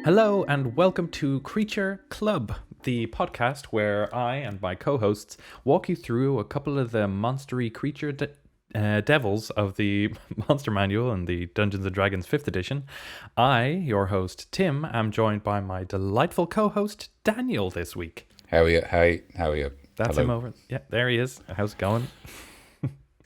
Hello and welcome to Creature Club, the podcast where I and my co-hosts walk you through a couple of the monstery creature devils of the Monster Manual and the Dungeons & Dragons 5th edition. I, your host Tim, am joined by my delightful co-host Daniel this week. How are you? How are you? That's Hello. him over. Yeah, there he is. How's it going?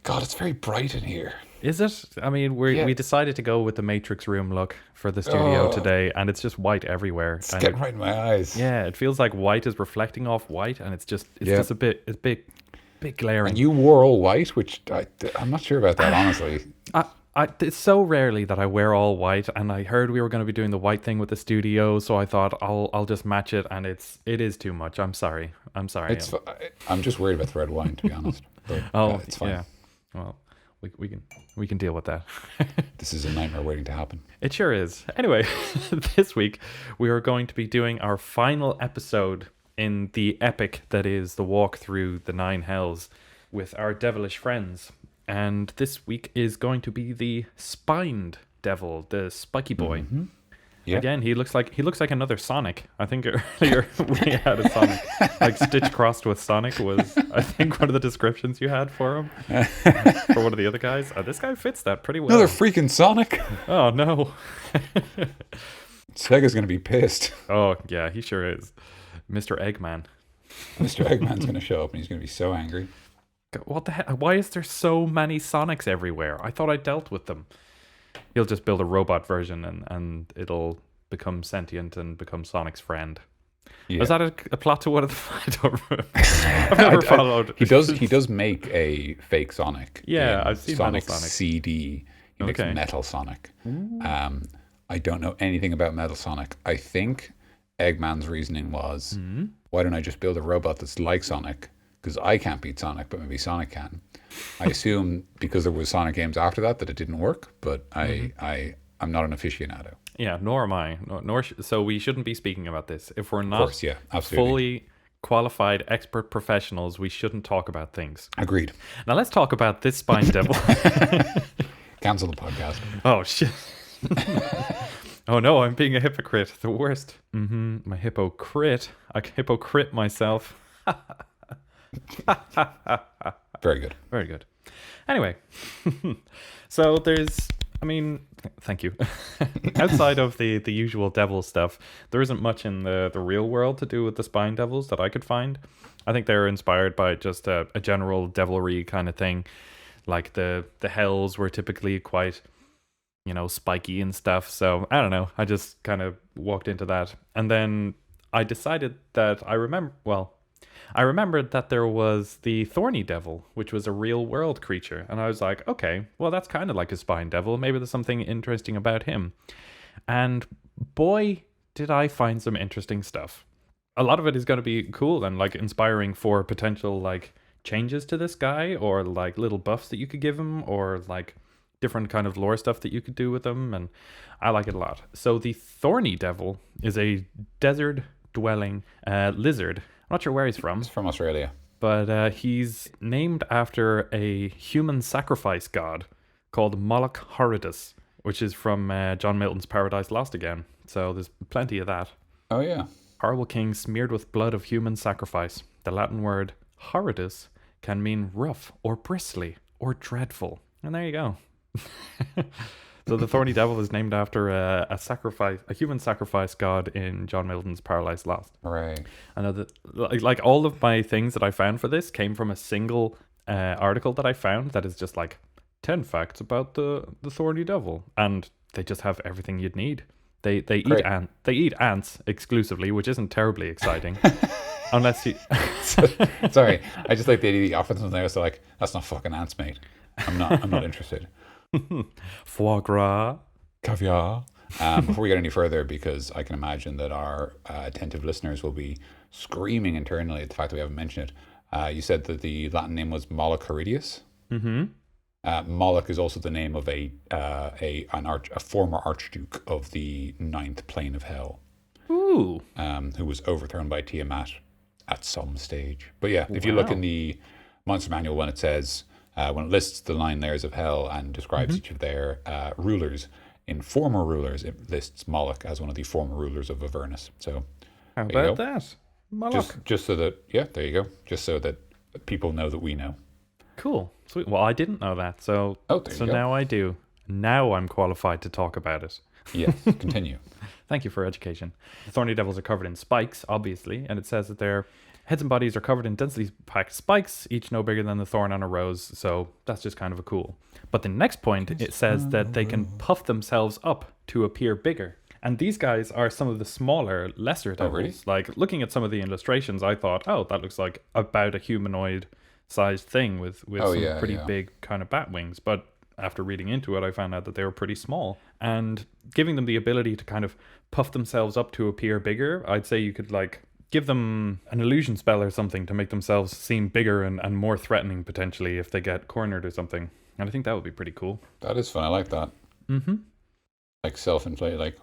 God, it's very bright in here. Is it? I mean, we decided to go with the Matrix room look for the studio today, and it's just white everywhere. It's getting right in my eyes. Yeah, it feels like white is reflecting off white, and it's just a bit glaring. And you wore all white, which I'm not sure about that, honestly. It's so rarely that I wear all white, and I heard we were going to be doing the white thing with the studio, so I thought I'll just match it, and it is too much. I'm sorry. I'm just worried about the red wine, to be honest. But, it's fine. Yeah. Well, we can deal with that. This is a nightmare waiting to happen. It sure is. Anyway, this week we are going to be doing our final episode in the epic that is the walk through the 9 hells with our devilish friends. And this week is going to be the spined devil, the spiky boy. Mm-hmm. Yeah. Again, he looks like another Sonic. I think earlier we had a Sonic, like Stitch crossed with Sonic was, I think, one of the descriptions you had for him, for one of the other guys. This guy fits that pretty well. Another freaking Sonic. Oh no. Sega's going to be pissed. Oh yeah, he sure is. Mr. Eggman. Mr. Eggman's going to show up and he's going to be so angry. What the heck? Why is there so many Sonics everywhere? I thought I dealt with them. He'll just build a robot version and it'll become sentient and become Sonic's friend. Yeah. Is that a plot to one of the... I don't remember. I've never followed. He does make a fake Sonic. Yeah, I've seen Sonic Metal Sonic. CD. He makes Metal Sonic. I don't know anything about Metal Sonic. I think Eggman's reasoning was, why don't I just build a robot that's like Sonic? Because I can't beat Sonic, but maybe Sonic can. I assume because there was Sonic games after that it didn't work, but I'm not an aficionado. Yeah, nor am I. So we shouldn't be speaking about this. If we're not fully qualified expert professionals, we shouldn't talk about things. Agreed. Now let's talk about this spine devil. Cancel the podcast. Oh, shit. Oh no, I'm being a hypocrite. The worst. My hypocrite. I hypocrite myself. Very good. Very good. Anyway, so thank you. Outside of the usual devil stuff, there isn't much in the real world to do with the spine devils that I could find. I think they're inspired by just a general devilry kind of thing. Like the hells were typically quite, spiky and stuff. So I don't know. I just kind of walked into that. And then I decided that I remembered that there was the thorny devil, which was a real world creature. And I was like, okay, well, that's kind of like a spine devil. Maybe there's something interesting about him. And boy, did I find some interesting stuff. A lot of it is going to be cool and like inspiring for potential like changes to this guy, or like little buffs that you could give him, or like different kind of lore stuff that you could do with him. And I like it a lot. So the thorny devil is a desert dwelling lizard. I'm not sure where he's from. He's from Australia. But he's named after a human sacrifice god called Moloch Horridus, which is from John Milton's Paradise Lost again. So there's plenty of that. Oh, yeah. Horrible king smeared with blood of human sacrifice. The Latin word horridus can mean rough or bristly or dreadful. And there you go. So the thorny devil is named after a human sacrifice god in John Milton's Paradise Lost. Right. I know that like all of my things that I found for this came from a single article that I found that is just like 10 facts about the thorny devil, and they just have everything you'd need. They eat ants exclusively, which isn't terribly exciting. Unless you Sorry, I just like the idea that you offer something there, so like, that's not fucking ants, mate. I'm not interested. Foie gras. Caviar. Before we get any further, because I can imagine that our attentive listeners will be screaming internally at the fact that we haven't mentioned it. You said that the Latin name was Moloch Caridius. Mm-hmm. Moloch is also the name of a former archduke of the ninth plane of hell. Ooh. Who was overthrown by Tiamat at some stage. But yeah, if you look in the Monster Manual, when it says, when it lists the 9 layers of hell and describes each of their rulers, in former rulers, it lists Moloch as one of the former rulers of Avernus. So How about that? Moloch. just so that, yeah, there you go. Just so that people know that we know. Cool. Sweet. Well, I didn't know that. So, there you go. Now I do. Now I'm qualified to talk about it. Yes, continue. Thank you for education. The thorny devils are covered in spikes, obviously, and it says that their heads and bodies are covered in densely packed spikes, each no bigger than the thorn on a rose, so that's just kind of a cool. But the next point, it says that they can puff themselves up to appear bigger. And these guys are some of the smaller, lesser devils. Really? Like, looking at some of the illustrations, I thought, oh, that looks like about a humanoid-sized thing with some pretty big kind of bat wings. But after reading into it, I found out that they were pretty small. And giving them the ability to kind of puff themselves up to appear bigger, I'd say you could, like, give them an illusion spell or something to make themselves seem bigger and more threatening, potentially, if they get cornered or something. And I think that would be pretty cool. That is fun. I like that. Mm-hmm. Like self-inflate, like...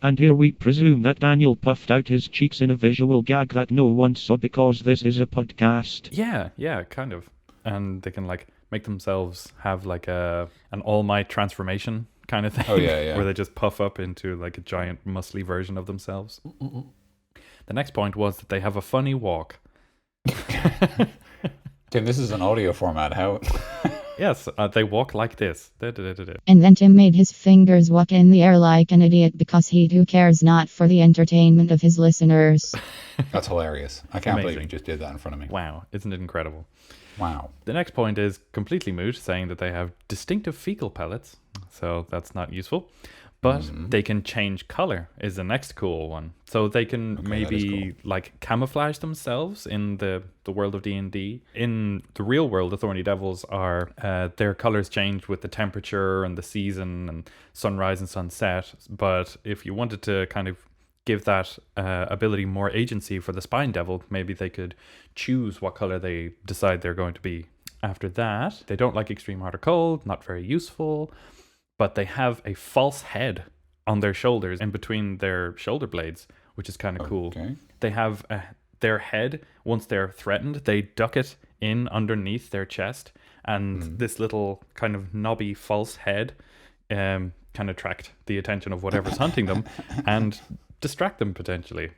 And here we presume that Daniel puffed out his cheeks in a visual gag that no one saw because this is a podcast. Yeah, kind of. And they can, like, make themselves have, like, an All Might transformation kind of thing. Oh, yeah. Where they just puff up into, like, a giant muscly version of themselves. The next point was that they have a funny walk. Tim, this is an audio format. How? Yes, they walk like this. And then Tim made his fingers walk in the air like an idiot because he too cares not for the entertainment of his listeners. That's hilarious. I can't Amazing. believe you just did that in front of me. Wow, isn't it incredible? Wow. The next point is completely moot, saying that they have distinctive fecal pellets, so that's not useful. But they can change color is the next cool one. So they can maybe like camouflage themselves in the world of D&D. In the real world, the Thorny Devils are, their colors change with the temperature and the season and sunrise and sunset. But if you wanted to kind of give that ability more agency for the Spine Devil, maybe they could choose what color they decide they're going to be. After that, they don't like extreme hot or cold, not very useful. But they have a false head on their shoulders, in between their shoulder blades, which is kind of cool. They have their head, once they're threatened, they duck it in underneath their chest, and this little kind of knobby false head can attract the attention of whatever's hunting them and distract them potentially.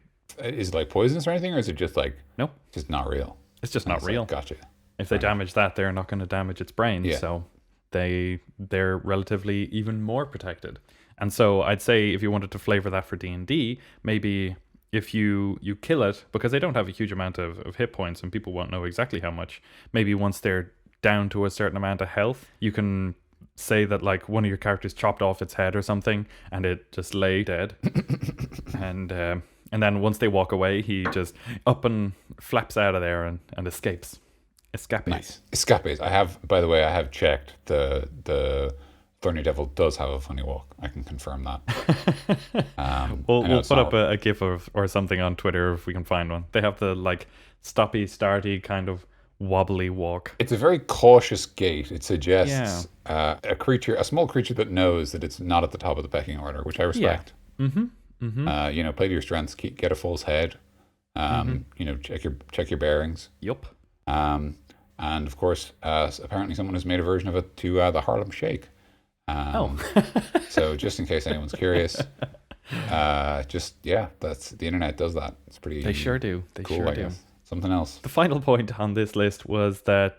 Is it like poisonous or anything, or is it just like... Nope. Just not real? It's just not real. Gotcha. If they damage that, they're not going to damage its brain, so... They're relatively even more protected. And so I'd say if you wanted to flavor that for D&D, maybe if you kill it, because they don't have a huge amount of hit points and people won't know exactly how much, maybe once they're down to a certain amount of health, you can say that like one of your characters chopped off its head or something and it just lay dead. And then once they walk away, he just up and flaps out of there and escapes. Escapes. Nice. Escapes. I have checked. The Thorny Devil does have a funny walk. I can confirm that. We'll put up a GIF or something on Twitter if we can find one. They have the like stoppy, starty kind of wobbly walk. It's a very cautious gait. It suggests a small creature that knows that it's not at the top of the pecking order, which I respect. Yeah. Play to your strengths. Get a false head. Check your bearings. Yup. And of course, apparently someone has made a version of it to the Harlem Shake. So just in case anyone's curious, that's the internet does that. It's pretty. They sure do. I guess. Something else. The final point on this list was that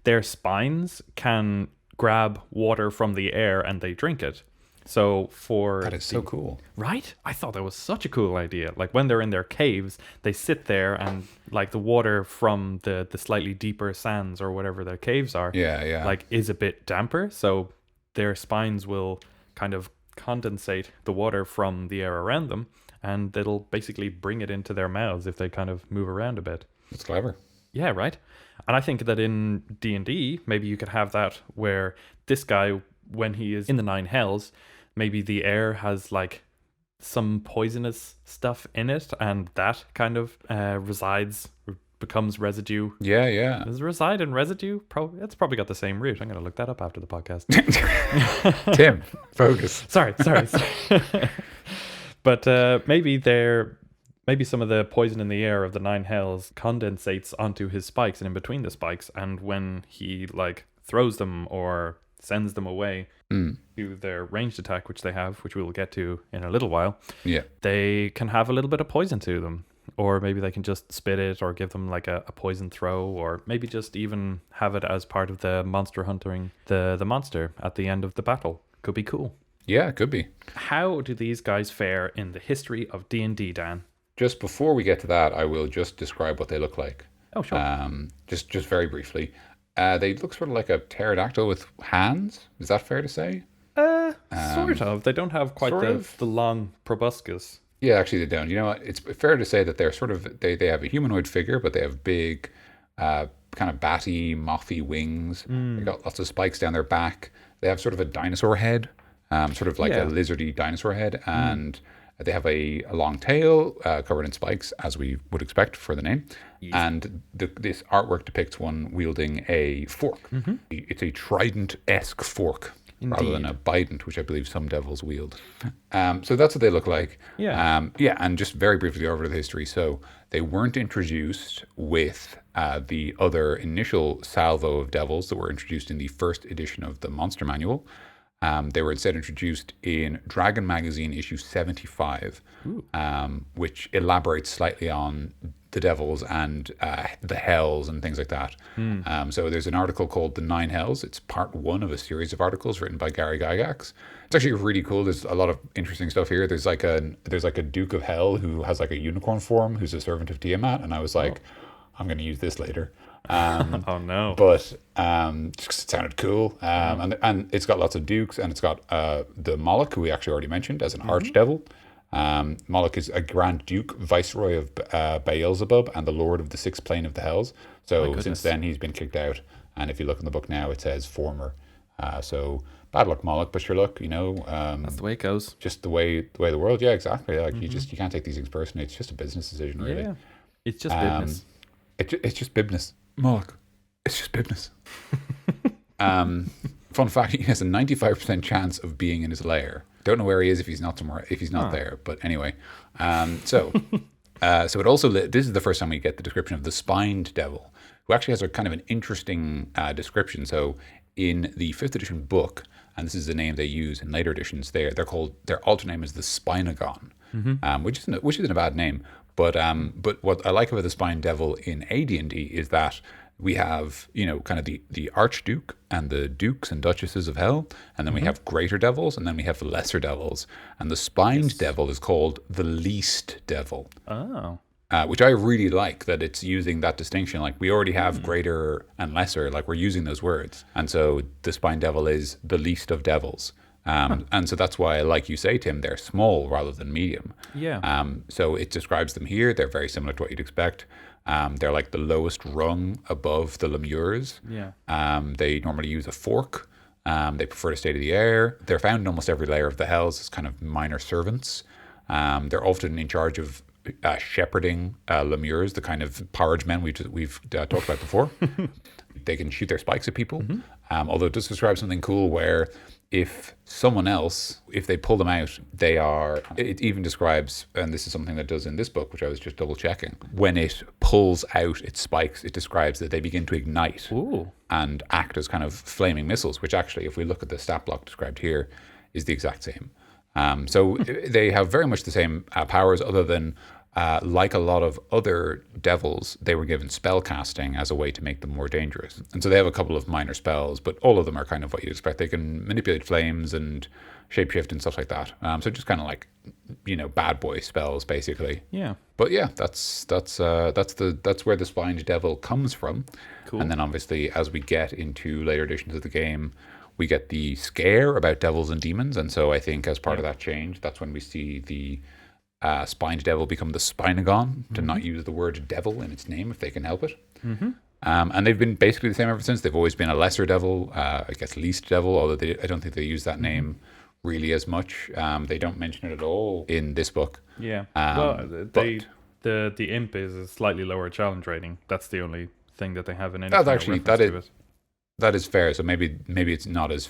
their spines can grab water from the air and they drink it. So that is so cool, right? I thought that was such a cool idea. Like when they're in their caves, they sit there and like the water from the slightly deeper sands or whatever their caves are, like is a bit damper. So their spines will kind of condensate the water from the air around them, and it'll basically bring it into their mouths if they kind of move around a bit. It's clever. Yeah, right. And I think that in D&D, maybe you could have that where this guy, when he is in the Nine Hells, maybe the air has like some poisonous stuff in it, and that kind of becomes residue. Yeah. Does it reside in residue? It's probably got the same root. I'm going to look that up after the podcast. Tim, focus. Sorry. But maybe some of the poison in the air of the Nine Hells condensates onto his spikes and in between the spikes, and when he like throws them or sends them away to their ranged attack, which they have, which we will get to in a little while, they can have a little bit of poison to them. Or maybe they can just spit it or give them like a poison throw, or maybe just even have it as part of the monster hunting the monster at the end of the battle. Could be cool. Yeah, it could be. How do these guys fare in the history of D&D, Dan? Just before we get to that, I will just describe what they look like. Oh, sure. Just very briefly. They look sort of like a pterodactyl with hands. Is that fair to say? Sort of. They don't have quite the long proboscis. Yeah, actually they don't. You know what? It's fair to say that they're sort of, they have a humanoid figure, but they have big, kind of batty, mothy wings. They've got lots of spikes down their back. They have sort of a dinosaur head, sort of like a lizardy dinosaur head. And they have a long tail covered in spikes, as we would expect for the name. Yes. And this artwork depicts one wielding a fork. It's a trident-esque fork. Indeed. Rather than a bident, which I believe some devils wield. So that's what they look like. Yeah. And just very briefly over the history. So they weren't introduced with the other initial salvo of devils that were introduced in the first edition of the Monster Manual. They were instead introduced in Dragon Magazine issue 75, which elaborates slightly on the devils and the hells and things like that. So there's an article called The Nine Hells. It's part one of a series of articles written by Gary Gygax. It's actually really cool. There's a lot of interesting stuff here. There's like a Duke of Hell who has like a unicorn form, who's a servant of Tiamat, and I was like, I'm going to use this later. Oh no! But just 'cause it sounded cool, and it's got lots of dukes, and it's got the Moloch, who we actually already mentioned as an archdevil. Moloch is a Grand Duke, Viceroy of Beelzebub, and the Lord of the Sixth Plane of the Hells. So since then, he's been kicked out. And if you look in the book now, it says former. So bad luck, Moloch. But sure, look, that's the way it goes. Just the way the world. Yeah, exactly. Like you can't take these things personally. It's just a business decision, really. Yeah, it's just business. It's just business, Moloch. It's just business. Fun fact: he has a 95% chance of being in his lair. Don't know where he is if he's not there. But anyway, so it also this is the first time we get the description of the spined devil, who actually has a kind of an interesting description. So in the 5th edition book, and this is the name they use in later editions, their alter name is the Spinagon, which isn't a bad name. But what I like about the spined devil in AD&D is that we have, kind of the Archduke and the dukes and duchesses of hell, and then we have greater devils, and then we have the lesser devils. And the spined devil is called the least devil. Oh. Which I really like, that it's using that distinction. Like, we already have greater and lesser, like we're using those words. And so the spined devil is the least of devils. And so that's why, like you say, Tim, they're small rather than medium. Yeah. So it describes them here. They're very similar to what you'd expect. They're like the lowest rung above the lemures. Yeah. They normally use a fork. They prefer to stay to the air. They're found in almost every layer of the hells as kind of minor servants. They're often in charge of shepherding lemures, the kind of porridge men we've talked about before. They can shoot their spikes at people. Although it does describe something cool where if they pull them out, it even describes, and this is something that does in this book, which I was just double checking, when it pulls out its spikes, it describes that they begin to ignite and act as kind of flaming missiles, which actually, if we look at the stat block described here, is the exact same. So they have very much the same powers, other than like a lot of other devils, they were given spell casting as a way to make them more dangerous. And so they have a couple of minor spells, but all of them are kind of what you'd expect. They can manipulate flames and shapeshift and stuff like that. So just kind of like, bad boy spells, basically. Yeah. But yeah, that's where the spined devil comes from. Cool. And then obviously, as we get into later editions of the game, we get the scare about devils and demons. And so I think as part of that change, that's when we see the spined devil become the Spinagon, to not use the word devil in its name if they can help it. And they've been basically the same ever since. They've always been a lesser devil, I guess least devil, although I don't think they use that name really as much. They don't mention it at all in this book. Yeah. But The imp is a slightly lower challenge rating. That's the only thing that they have in any that's kind of actually reference to it. that is fair. So maybe it's not as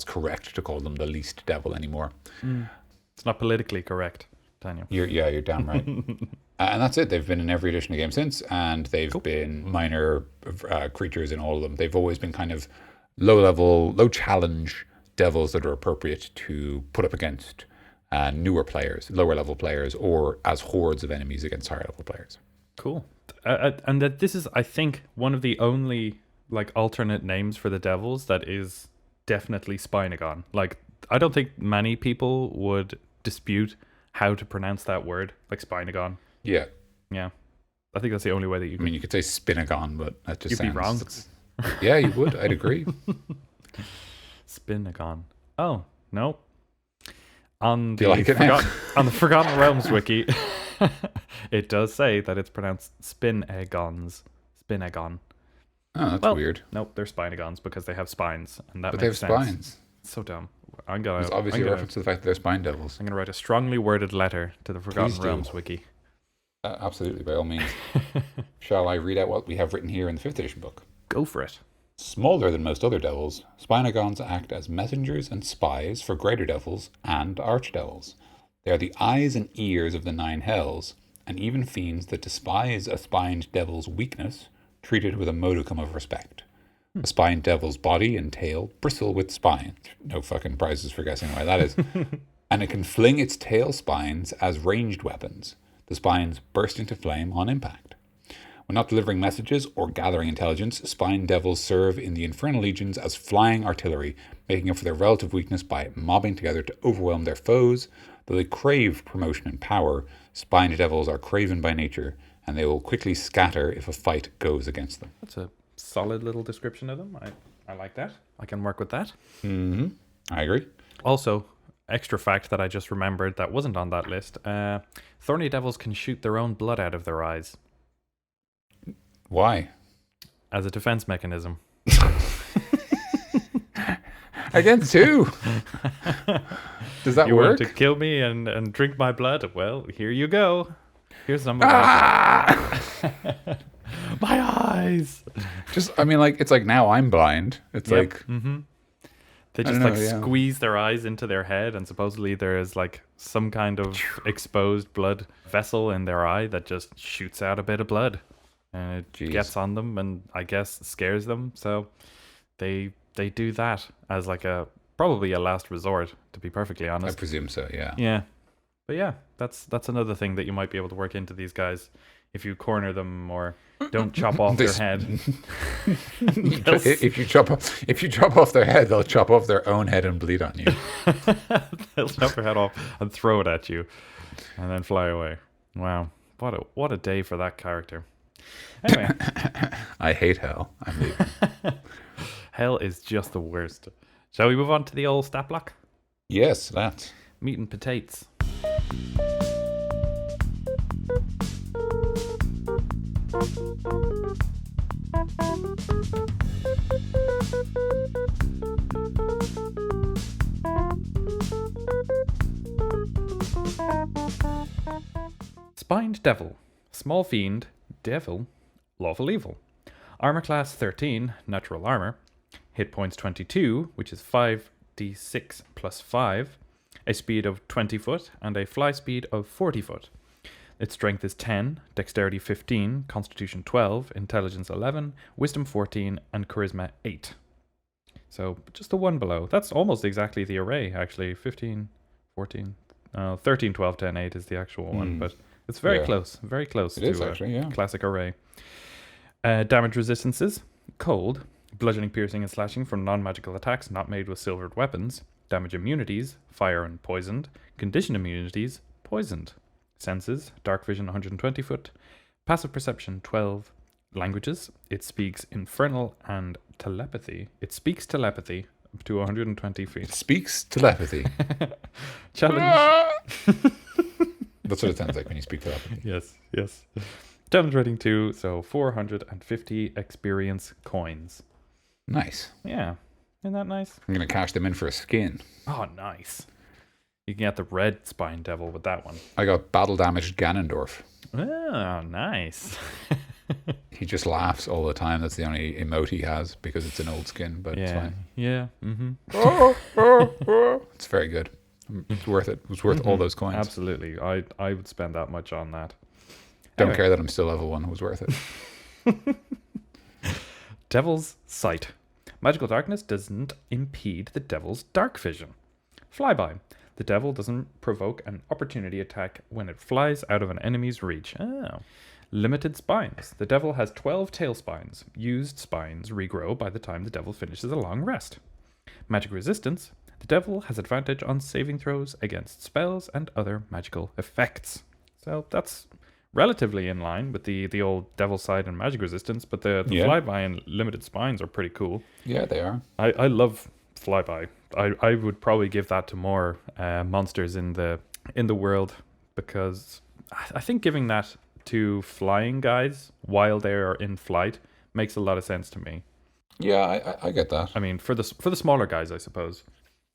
correct to call them the least devil anymore. It's not politically correct, Daniel. You're damn right. And that's it. They've been in every edition of the game since, and they've been minor creatures in all of them. They've always been kind of low challenge devils that are appropriate to put up against newer players, lower level players, or as hordes of enemies against higher level players. Cool. And that this is, I think, one of the only like alternate names for the devils that is definitely Spinagon. Like, I don't think many people would dispute how to pronounce that word, like Spinagon. Yeah. Yeah. I think that's the only way that you I mean, you could say Spinagon, but that just you'd be wrong. Yeah, you would. I'd agree. Spinagon. Oh, no. On Do you like it now? on the Forgotten Realms wiki, it does say that it's pronounced Spinagons. Spinagon. Oh, that's weird. Nope, they're Spinagons because they have spines, and that But they have makes sense. spines. So dumb. There's obviously a reference to the fact that they're spine devils. I'm going to write a strongly worded letter to the Forgotten Please do. Realms wiki. Absolutely, by all means. Shall I read out what we have written here in the 5th edition book? Go for it. Smaller than most other devils, Spinagons act as messengers and spies for greater devils and archdevils. They are the eyes and ears of the 9 hells, and even fiends that despise a spined devil's weakness, treated with a modicum of respect. A spined devil's body and tail bristle with spines. No fucking prizes for guessing why that is. And it can fling its tail spines as ranged weapons. The spines burst into flame on impact. When not delivering messages or gathering intelligence, spine devils serve in the infernal legions as flying artillery, making up for their relative weakness by mobbing together to overwhelm their foes. Though they crave promotion and power, spine devils are craven by nature, and they will quickly scatter if a fight goes against them. That's a solid little description of them. I like that. I can work with that. Mm-hmm. I agree. Also, extra fact that I just remembered that wasn't on that list. Thorny devils can shoot their own blood out of their eyes. Why? As a defense mechanism. Against who? Does that You work? want to kill me and drink my blood? Well, here you go. Here's some of my eyes. I mean, like, it's like now I'm blind. It's Yep. like... They just squeeze their eyes into their head, and supposedly there is like some kind of exposed blood vessel in their eye that just shoots out a bit of blood, and it gets on them, and I guess scares them. So they do that as like probably a last resort, to be perfectly honest. I presume so. Yeah. Yeah, but yeah, that's another thing that you might be able to work into these guys if you corner them or don't chop off their head. If you chop off their head, they'll chop off their own head and bleed on you. They'll chop their head off and throw it at you, and then fly away. Wow, what a day for that character. Anyway, I hate hell. I'm leaving. hell is just the worst. Shall we move on to the old stat block? Yes, that. Meat and potatoes. Spined Devil. Small Fiend. Devil. Lawful Evil. Armor class 13. Natural Armor. Hit points 22, which is 5d6 plus 5. A speed of 20 foot and a fly speed of 40 foot. Its strength is 10, dexterity 15, constitution 12, intelligence 11, wisdom 14, and charisma 8. So just the one below. That's almost exactly the array, actually. 15, 14, 13, 12, 10, 8 is the actual one, but it's very close. Very close to a classic array. Damage resistances, cold, bludgeoning, piercing, and slashing from non-magical attacks not made with silvered weapons. Damage immunities, fire and poisoned. Condition immunities, poisoned. Senses, dark vision 120 foot. Passive perception 12. Languages, it speaks infernal and telepathy. It speaks telepathy up to 120 feet. It speaks telepathy. Challenge. That's what it sounds like when you speak telepathy. Yes. Demonstrating 2, so 450 experience coins. Nice. Yeah. Isn't that nice? I'm going to cash them in for a skin. Oh, nice. You can get the red spine devil with that one. I got battle damaged Ganondorf. Oh, nice. He just laughs all the time. That's the only emote he has because it's an old skin, but it's fine. Yeah. Mm-hmm. It's very good. It's worth it. It was worth all those coins. Absolutely. I would spend that much on that. Don't care that I'm still level 1. It was worth it. Devil's Sight. Magical darkness doesn't impede the devil's dark vision. Flyby. The devil doesn't provoke an opportunity attack when it flies out of an enemy's reach. Oh. Limited spines. The devil has 12 tail spines. Used spines regrow by the time the devil finishes a long rest. Magic resistance. The devil has advantage on saving throws against spells and other magical effects. So that's relatively in line with the old devil side and magic resistance, but the flyby and limited spines are pretty cool. Yeah, they are. I love flyby. I would probably give that to more monsters in the world, because I think giving that to flying guys while they are in flight makes a lot of sense to me. Yeah, I get that. I mean, for the smaller guys, I suppose.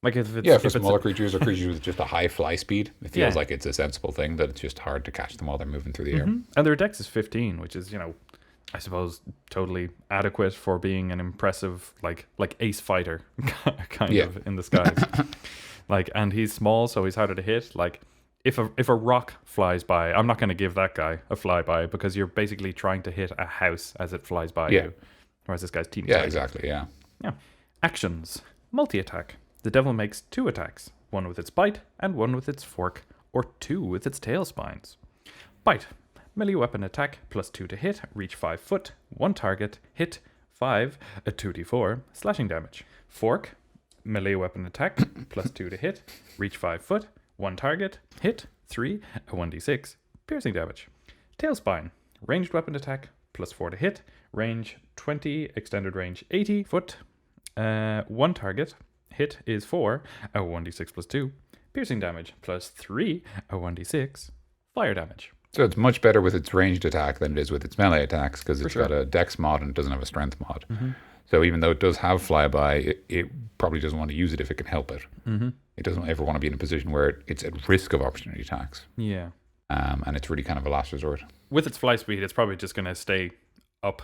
Like if it's, for smaller creatures or creatures with just a high fly speed, it feels like it's a sensible thing that it's just hard to catch them while they're moving through the air. And their dex is 15, which is, I suppose totally adequate for being an impressive like ace fighter kind of in the skies. And he's small, so he's harder to hit. Like if a rock flies by, I'm not going to give that guy a flyby because you're basically trying to hit a house as it flies by you. Whereas this guy's team. Yeah, exactly. Yeah. Actions. Multi-attack. The devil makes 2 attacks, one with its bite and one with its fork, or 2 with its tail spines. Bite. Melee weapon attack, +2 to hit, reach 5 foot, 1 target, hit 5, a 2d4, slashing damage. Fork. Melee weapon attack, +2 to hit, reach 5 foot, 1 target, hit 3, a 1d6, piercing damage. Tail spine. Ranged weapon attack, +4 to hit, range 20, extended range 80 foot, 1 target. Hit is 4, a 1d6 +2. Piercing damage, +3, a 1d6. Fire damage. So it's much better with its ranged attack than it is with its melee attacks because it's got a dex mod and it doesn't have a strength mod. So even though it does have flyby, it probably doesn't want to use it if it can help it. It doesn't ever want to be in a position where it's at risk of opportunity attacks. Yeah. And it's really kind of a last resort. With its fly speed, it's probably just going to stay up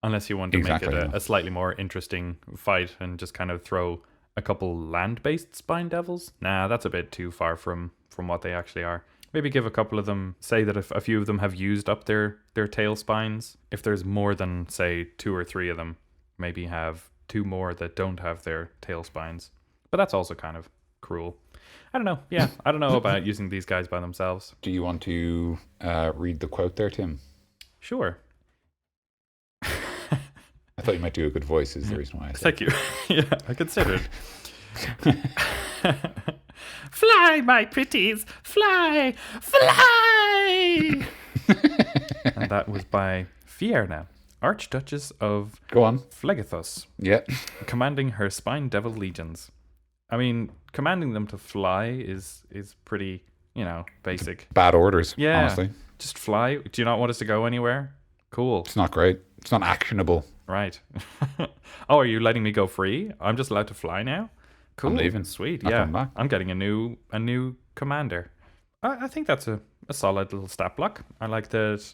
unless you want to make it a slightly more interesting fight and just kind of throw a couple land-based spine devils. Nah, that's a bit too far from what they actually are. Maybe give a couple of them, say that if a few of them have used up their tail spines, if there's more than, say, 2 or 3 of them, maybe have 2 more that don't have their tail spines. But that's also kind of cruel. I don't know. Yeah, I don't know about using these guys by themselves. Do you want to read the quote there, Tim? Sure. I thought you might do a good voice is the reason why I said. Thank you. Yeah, I considered. Fly, my pretties, fly, fly! And that was by Fierna, Archduchess of Go on. Phlegethus, commanding her spine devil legions. I mean, commanding them to fly is pretty, basic. Bad orders, honestly. Just fly. Do you not want us to go anywhere? Cool. It's not great. It's not actionable. Right. Oh, are you letting me go free? I'm just allowed to fly now? Cool. I'm leaving. Sweet. Not Yeah. coming back. I'm getting a new commander. I think that's a solid little stat block. I like that.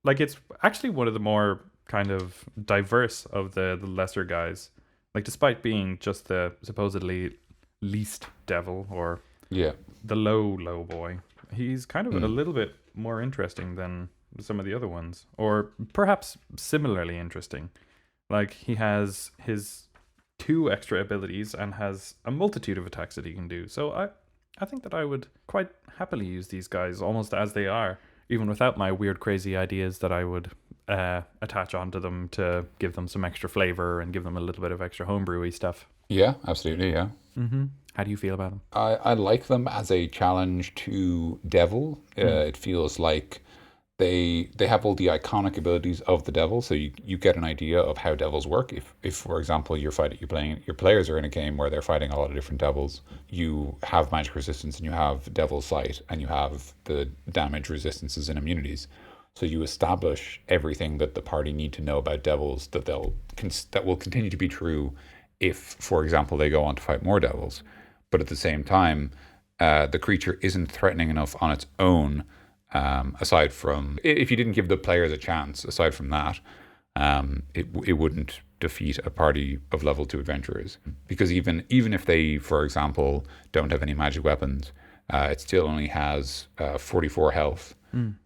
Like, it's actually one of the more kind of diverse of the lesser guys. Like, despite being just the supposedly least devil or the low boy, he's kind of a little bit more interesting than some of the other ones, or perhaps similarly interesting. Like, he has his 2 extra abilities and has a multitude of attacks that he can do. So I think that I would quite happily use these guys almost as they are, even without my weird, crazy ideas that I would attach onto them to give them some extra flavor and give them a little bit of extra homebrewy stuff. Yeah, absolutely, yeah. Mm-hmm. How do you feel about them? I like them as a challenge to Devil. It feels like they have all the iconic abilities of the Devil, so you get an idea of how Devils work. If for example, your players are in a game where they're fighting a lot of different Devils, you have magic resistance and you have Devil's Sight and you have the damage resistances and immunities. So you establish everything that the party need to know about devils that that will continue to be true if, for example, they go on to fight more devils. But at the same time, the creature isn't threatening enough on its own. Aside from if you didn't give the players a chance, aside from that, it wouldn't defeat a party of level 2 adventurers, because even if they, for example, don't have any magic weapons, it still only has 44 health,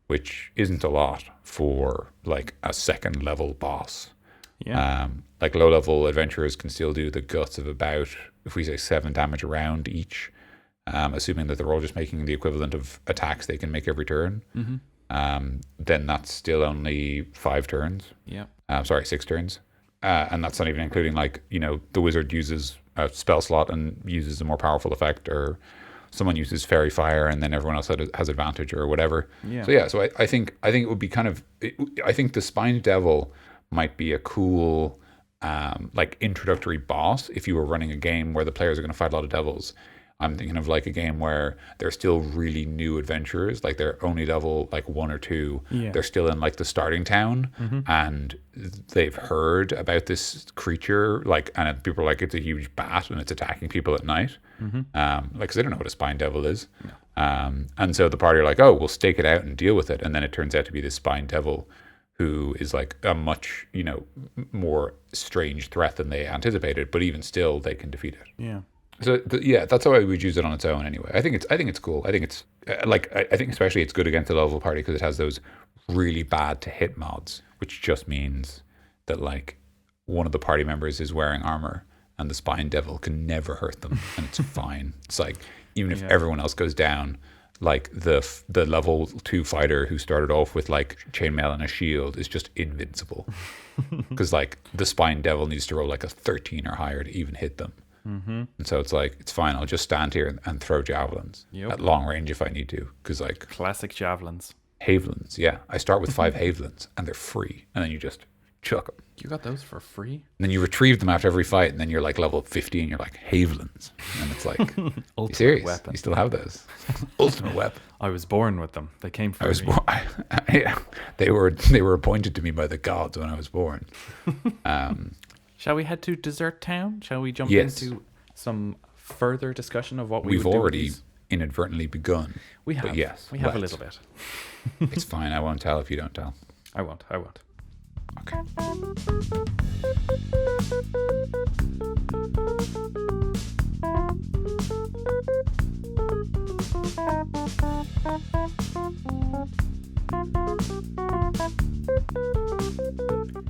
which isn't a lot for like a second level boss. Yeah. Like low level adventurers can still do the guts of about, if we say 7 damage a round each, assuming that they're all just making the equivalent of attacks they can make every turn. Then that's still only 5 turns. Yeah. 6 turns. And that's not even including, like, the wizard uses a spell slot and uses a more powerful effect, or someone uses fairy fire and then everyone else has advantage or whatever. Yeah. So I think it would be kind of, I think the Spined Devil might be a cool like introductory boss if you were running a game where the players are going to fight a lot of devils. I'm thinking of like a game where they're still really new adventurers, like they're only level like 1 or 2. Yeah. They're still in like the starting town, and they've heard about this creature, like, and people are like, it's a huge bat and it's attacking people at night. Like, 'cause they don't know what a Spine Devil is. And so the party are like, oh, we'll stake it out and deal with it. And then it turns out to be this Spine Devil who is like a much, more strange threat than they anticipated, but even still they can defeat it. Yeah. So that's how I would use it on its own. Anyway, I think it's cool. I think it's I think especially it's good against a level party because it has those really bad to hit mods, which just means that like one of the party members is wearing armor and the Spine Devil can never hurt them, and it's fine. It's like even if everyone else goes down, like the level 2 fighter who started off with like chainmail and a shield is just invincible because like the Spine Devil needs to roll like a 13 or higher to even hit them. And so it's like, it's fine, I'll just stand here and throw javelins at long range if I need to, because like classic javelins, havelins, I start with 5 havelins and they're free, and then you just chuck them. You got those for free? And then you retrieve them after every fight, and then you're like level 50 and you're like, havelins, and it's like, you serious? Weapon. You still have those? Ultimate weapon. I was born with them. They came from me. Yeah, they were appointed to me by the gods when I was born. Shall we head to Desert Town? Shall we jump Yes. into some further discussion of what We've would do with already these? inadvertently begun. We have. But yes, we have a let's. little bit. It's fine. I won't tell if you don't tell. I won't. Okay.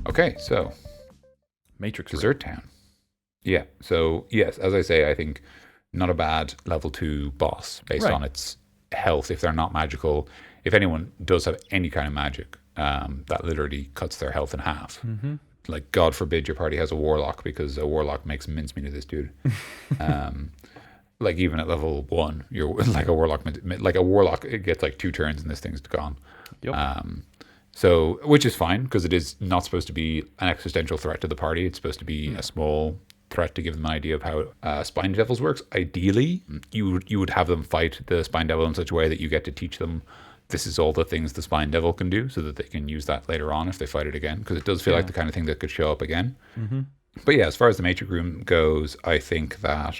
Okay, so Matrix. Desert Town. Yeah. So yes, as I say, I think not a bad level 2 boss based Right. on its health. If they're not magical, if anyone does have any kind of magic, that literally cuts their health in half. Like, God forbid your party has a warlock, because a warlock makes mincemeat of this dude. Like even at level 1, you're like a warlock. It gets like 2 turns and this thing's gone. Yep. So, which is fine because it is not supposed to be an existential threat to the party. It's supposed to be a small threat to give them an idea of how Spine Devils works. Ideally, you would have them fight the Spine Devil in such a way that you get to teach them this is all the things the Spine Devil can do, so that they can use that later on if they fight it again, because it does feel like the kind of thing that could show up again. But yeah, as far as the Matrix Room goes, I think that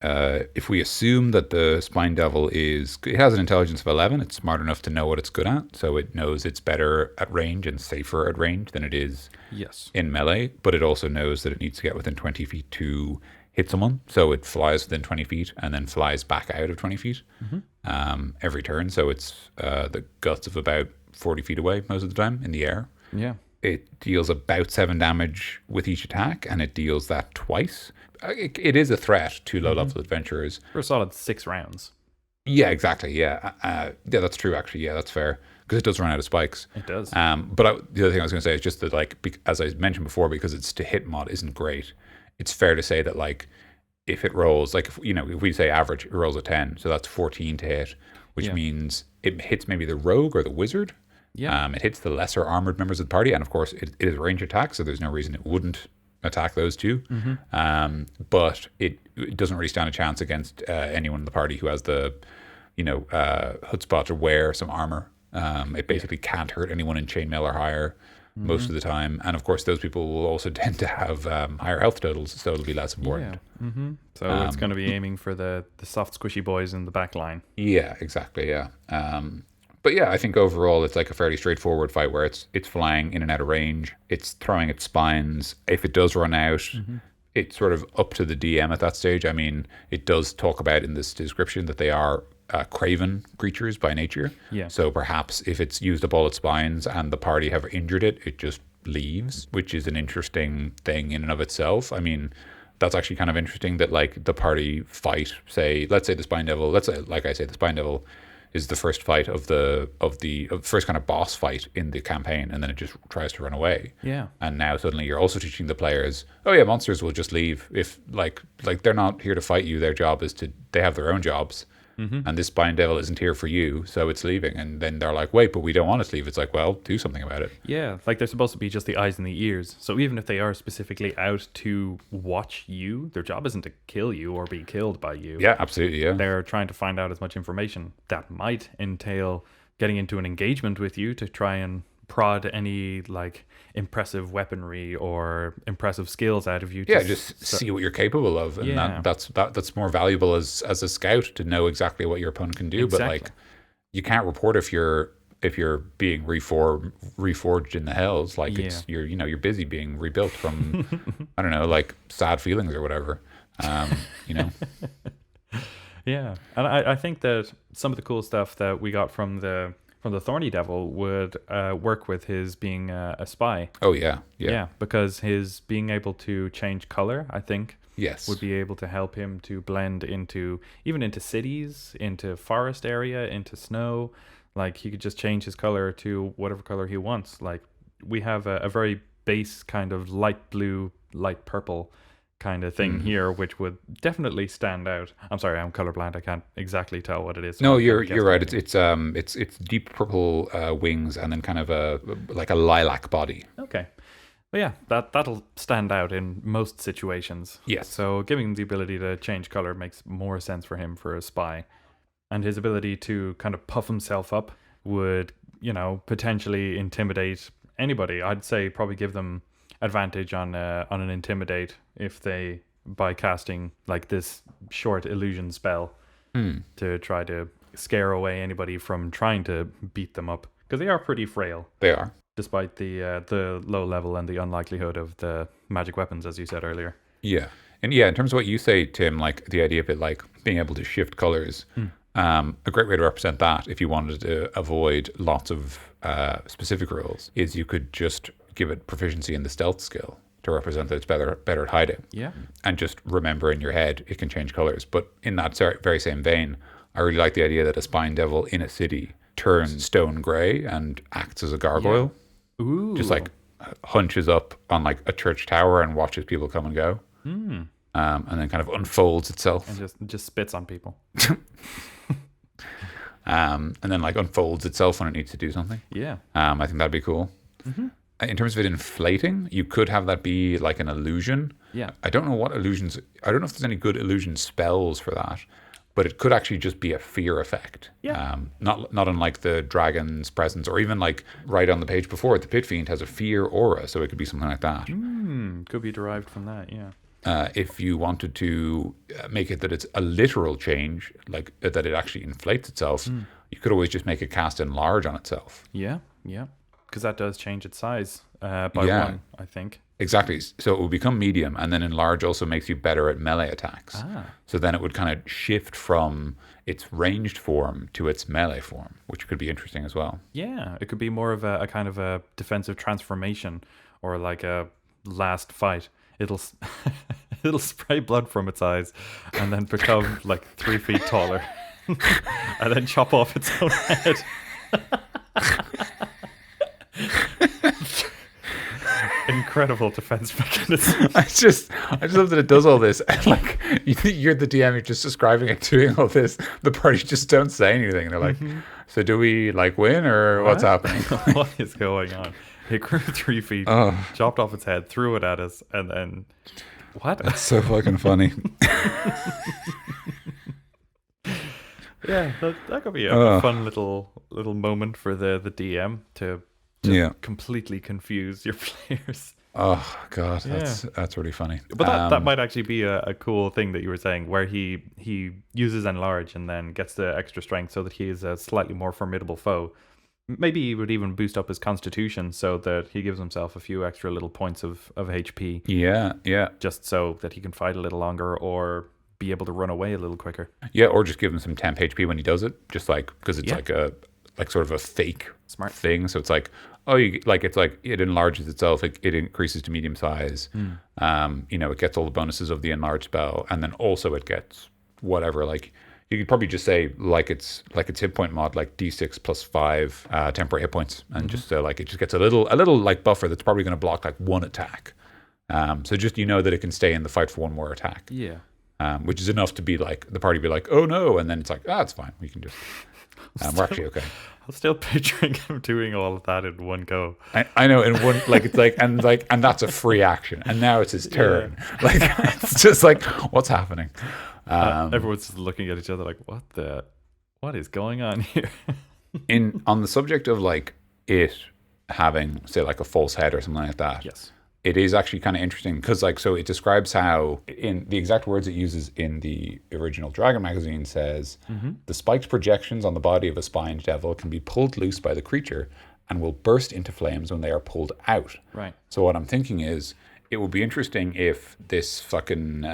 if we assume that the Spine Devil it has an intelligence of 11, it's smart enough to know what it's good at, so it knows it's better at range and safer at range than it is Yes. in melee, but it also knows that it needs to get within 20 feet to hit someone, so it flies within 20 feet and then flies back out of 20 feet every turn, so it's the guts of about 40 feet away most of the time in the air. Yeah. It deals about 7 damage with each attack, and it deals that twice. It is a threat to low-level adventurers. For a solid 6 rounds. Yeah, exactly. Yeah, yeah, that's true. Actually, yeah, that's fair, because it does run out of spikes. It does. But the other thing I was going to say is just that, like, as I mentioned before, because it's to hit mod isn't great. It's fair to say that, like, if it rolls, like, if we say average, it rolls a 10, so that's 14 to hit, which means it hits maybe the rogue or the wizard. Yeah. It hits the lesser armored members of the party, and of course, it is a range attack, so there's no reason it wouldn't attack those two. But it doesn't really stand a chance against anyone in the party who has the chutzpah to wear some armor It basically can't hurt anyone in chainmail or higher most of the time. And of course, those people will also tend to have higher health totals, so it'll be less important. So it's going to be aiming for the soft, squishy boys in the back line. Yeah, exactly. Yeah. But yeah, I think overall it's like a fairly straightforward fight where it's flying in and out of range. It's throwing its spines. If it does run out, it's sort of up to the DM at that stage. I mean, it does talk about in this description that they are craven creatures by nature. Yeah. So perhaps if it's used up all its spines and the party have injured it, it just leaves, which is an interesting thing in and of itself. I mean, that's actually kind of interesting that like the party fight, let's say the Spine Devil, the Spine Devil is the first fight of the first kind of boss fight in the campaign, and then it just tries to run away. Yeah. And now suddenly you're also teaching the players, oh yeah, monsters will just leave if like they're not here to fight you. Their job is they have their own jobs. And this Spine Devil isn't here for you, so it's leaving. And then they're like, wait, but we don't want it to leave. It's like, well, do something about it. Yeah, like they're supposed to be just the eyes and the ears. So even if they are specifically out to watch you, their job isn't to kill you or be killed by you. Yeah, absolutely, yeah. They're trying to find out as much information that might entail getting into an engagement with you to try and prod any like impressive weaponry or impressive skills out of you. Yeah, just see what you're capable of, and that's more valuable as a scout to know exactly what your opponent can do. Exactly. But like, you can't report if you're being reforged in the hells. Like you're busy being rebuilt from I don't know, like sad feelings or whatever. Yeah, and I think that some of the cool stuff that we got from the Thorny Devil would work with his being a spy. Oh, yeah. Because his being able to change color, I think, yes, would be able to help him to blend into cities, into forest area, into snow. Like, he could just change his color to whatever color he wants. Like, we have a very base kind of light blue, light purple kind of thing here, which would definitely stand out. I'm sorry, I'm colorblind. I can't exactly tell what it is. No, you're right. It's deep purple wings and then kind of a lilac body. Okay. But yeah, that'll stand out in most situations. Yes. So giving him the ability to change color makes more sense for him for a spy. And his ability to kind of puff himself up would, potentially intimidate anybody. I'd say probably give them advantage on an intimidate if they, by casting like this short illusion spell to try to scare away anybody from trying to beat them up, because they are pretty frail. They are, despite the low level and the unlikelihood of the magic weapons, as you said earlier. Yeah. And yeah, in terms of what you say, Tim, like the idea of it like being able to shift colors, a great way to represent that, if you wanted to avoid lots of specific rules, is you could just give it proficiency in the stealth skill to represent that it's better at hiding. Yeah. And just remember in your head it can change colors. But in that very same vein, I really like the idea that a Spine Devil in a city turns stone gray and acts as a gargoyle. Yeah. Ooh. Just like hunches up on like a church tower and watches people come and go. And then kind of unfolds itself. And just spits on people. And then like unfolds itself when it needs to do something. Yeah. I think that'd be cool. In terms of it inflating, you could have that be like an illusion. Yeah. I don't know if there's any good illusion spells for that, but it could actually just be a fear effect. Yeah. Not unlike the Dragon's Presence, or even like right on the page before it, the Pit Fiend has a fear aura, so it could be something like that. Could be derived from that, yeah. If you wanted to make it that it's a literal change, like that it actually inflates itself, you could always just make it cast enlarge on itself. Yeah. Because that does change its size by 1, I think. Exactly. So it will become medium, and then enlarge also makes you better at melee attacks. So then it would kind of shift from its ranged form to its melee form, which could be interesting as well. Yeah, it could be more of a kind of a defensive transformation, or like a last fight. It'll spray blood from its eyes and then become like 3 feet taller and then chop off its own head. Incredible defense mechanism. I just love that it does all this. And like you're the DM, you're just describing it doing all this. The party just don't say anything. They're like, so do we like win or what's happening? What is going on? It grew 3 feet, chopped off its head, threw it at us, and then what? That's so fucking funny. Yeah, that could be a fun little little moment for the DM to completely confuse your players. Oh god, that's really funny. But that might actually be a cool thing that you were saying, where he uses enlarge and then gets the extra strength so that he is a slightly more formidable foe. Maybe he would even boost up his constitution so that he gives himself a few extra little points of HP. Yeah. Just so that he can fight a little longer or be able to run away a little quicker. Yeah, or just give him some temp HP when he does it, just like because it's like sort of a fake smart thing. So it's like, oh, it's like it enlarges itself, it increases to medium size. It gets all the bonuses of the enlarged spell, and then also it gets whatever. Like you could probably just say like it's hit point mod, like D6 plus 5 temporary hit points, and just like it just gets a little like buffer that's probably going to block like one attack. So just that it can stay in the fight for one more attack. Yeah. Which is enough to be like the party be like, oh no, and then it's like, it's fine, we can just we're actually okay. I'm still picturing him doing all of that in one go. I know, in one and that's a free action, and now it's his turn. Like it's just like, what's happening? Everyone's just looking at each other like, what is going on here? On the subject of like it having, say, like a false head or something like that. Yes. It is actually kind of interesting because, so it describes how, in the exact words it uses in the original Dragon magazine, says the spiked projections on the body of a spined devil can be pulled loose by the creature and will burst into flames when they are pulled out. Right. So what I'm thinking is, it would be interesting if this fucking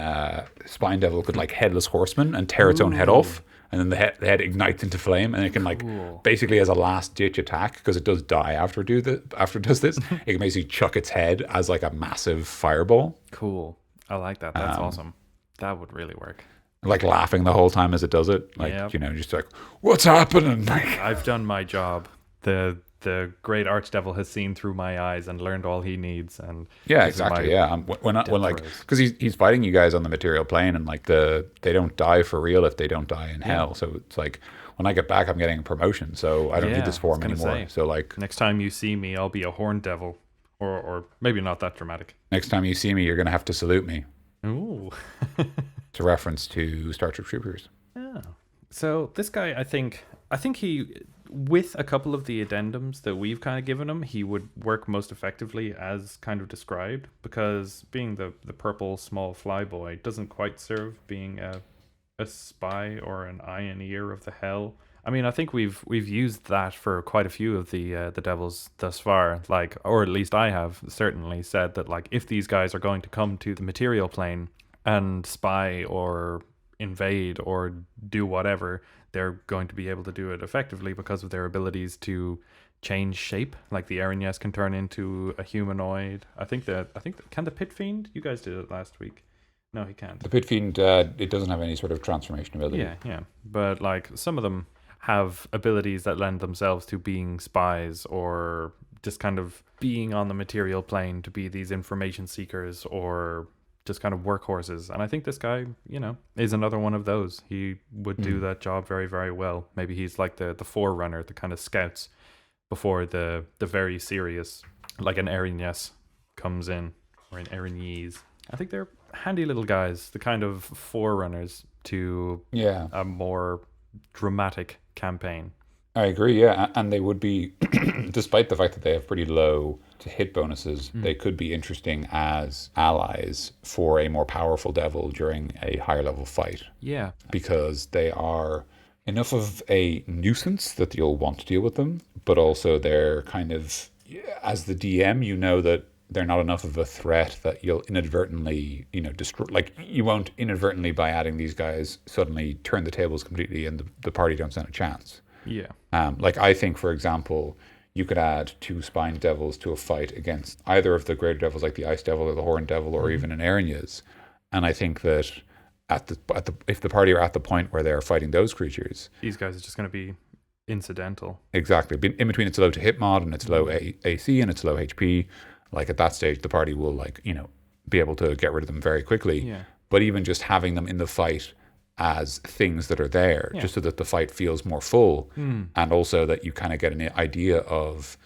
spined devil could like headless horseman and tear its own head off. And then the head ignites into flame, and it can basically as a last ditch attack, because it does die after it does this. It can basically chuck its head as like a massive fireball. Cool, I like that. That's awesome. That would really work. Like laughing the whole time as it does it, like just like, what's happening? I've done my job. The great archdevil has seen through my eyes and learned all he needs. And exactly. When like, because he's fighting you guys on the material plane, and like they don't die for real if they don't die in hell. So it's like, when I get back, I'm getting a promotion, so I don't need this form anymore. So like, next time you see me, I'll be a horned devil, or maybe not that dramatic. Next time you see me, you're gonna have to salute me. Ooh. It's a reference to Star Trek Troopers. Yeah. So this guy, I think he, with a couple of the addendums that we've kind of given him, he would work most effectively as kind of described, because being the purple small flyboy doesn't quite serve being a spy or an eye and ear of the hell. I mean, I think we've used that for quite a few of the devils thus far, like, or at least I have certainly said that, like, if these guys are going to come to the material plane and spy or invade or do whatever, they're going to be able to do it effectively because of their abilities to change shape. Like the Erinyes can turn into a humanoid. I think can the Pit Fiend? You guys did it last week. No, he can't. The Pit Fiend, it doesn't have any sort of transformation ability. Yeah. But like some of them have abilities that lend themselves to being spies or just kind of being on the material plane to be these information seekers or just kind of workhorses. And I think this guy, is another one of those. He would do that job very, very well. Maybe he's like the forerunner, the kind of scouts before the very serious, like an Erinyes comes in, or an Erinyes. I think they're handy little guys, the kind of forerunners to a more dramatic campaign. I agree, yeah. And they would be, despite the fact that they have pretty low to hit bonuses, they could be interesting as allies for a more powerful devil during a higher level fight. Yeah. Because they are enough of a nuisance that you'll want to deal with them, but also they're kind of, as the DM, that they're not enough of a threat that you'll inadvertently, destroy. Like, you won't inadvertently, by adding these guys, suddenly turn the tables completely and the party don't stand a chance. Yeah. Like, I think, for example, you could add 2 spined devils to a fight against either of the greater devils, like the Ice Devil or the Horned Devil, or even an Erinyes. And I think that if the party are at the point where they're fighting those creatures, these guys are just going to be incidental. Exactly. In between its low to hit mod and its low AC and its low HP, like at that stage, the party will be able to get rid of them very quickly. Yeah. But even just having them in the fight as things that are there, just so that the fight feels more full, and also that you kind of get an idea of,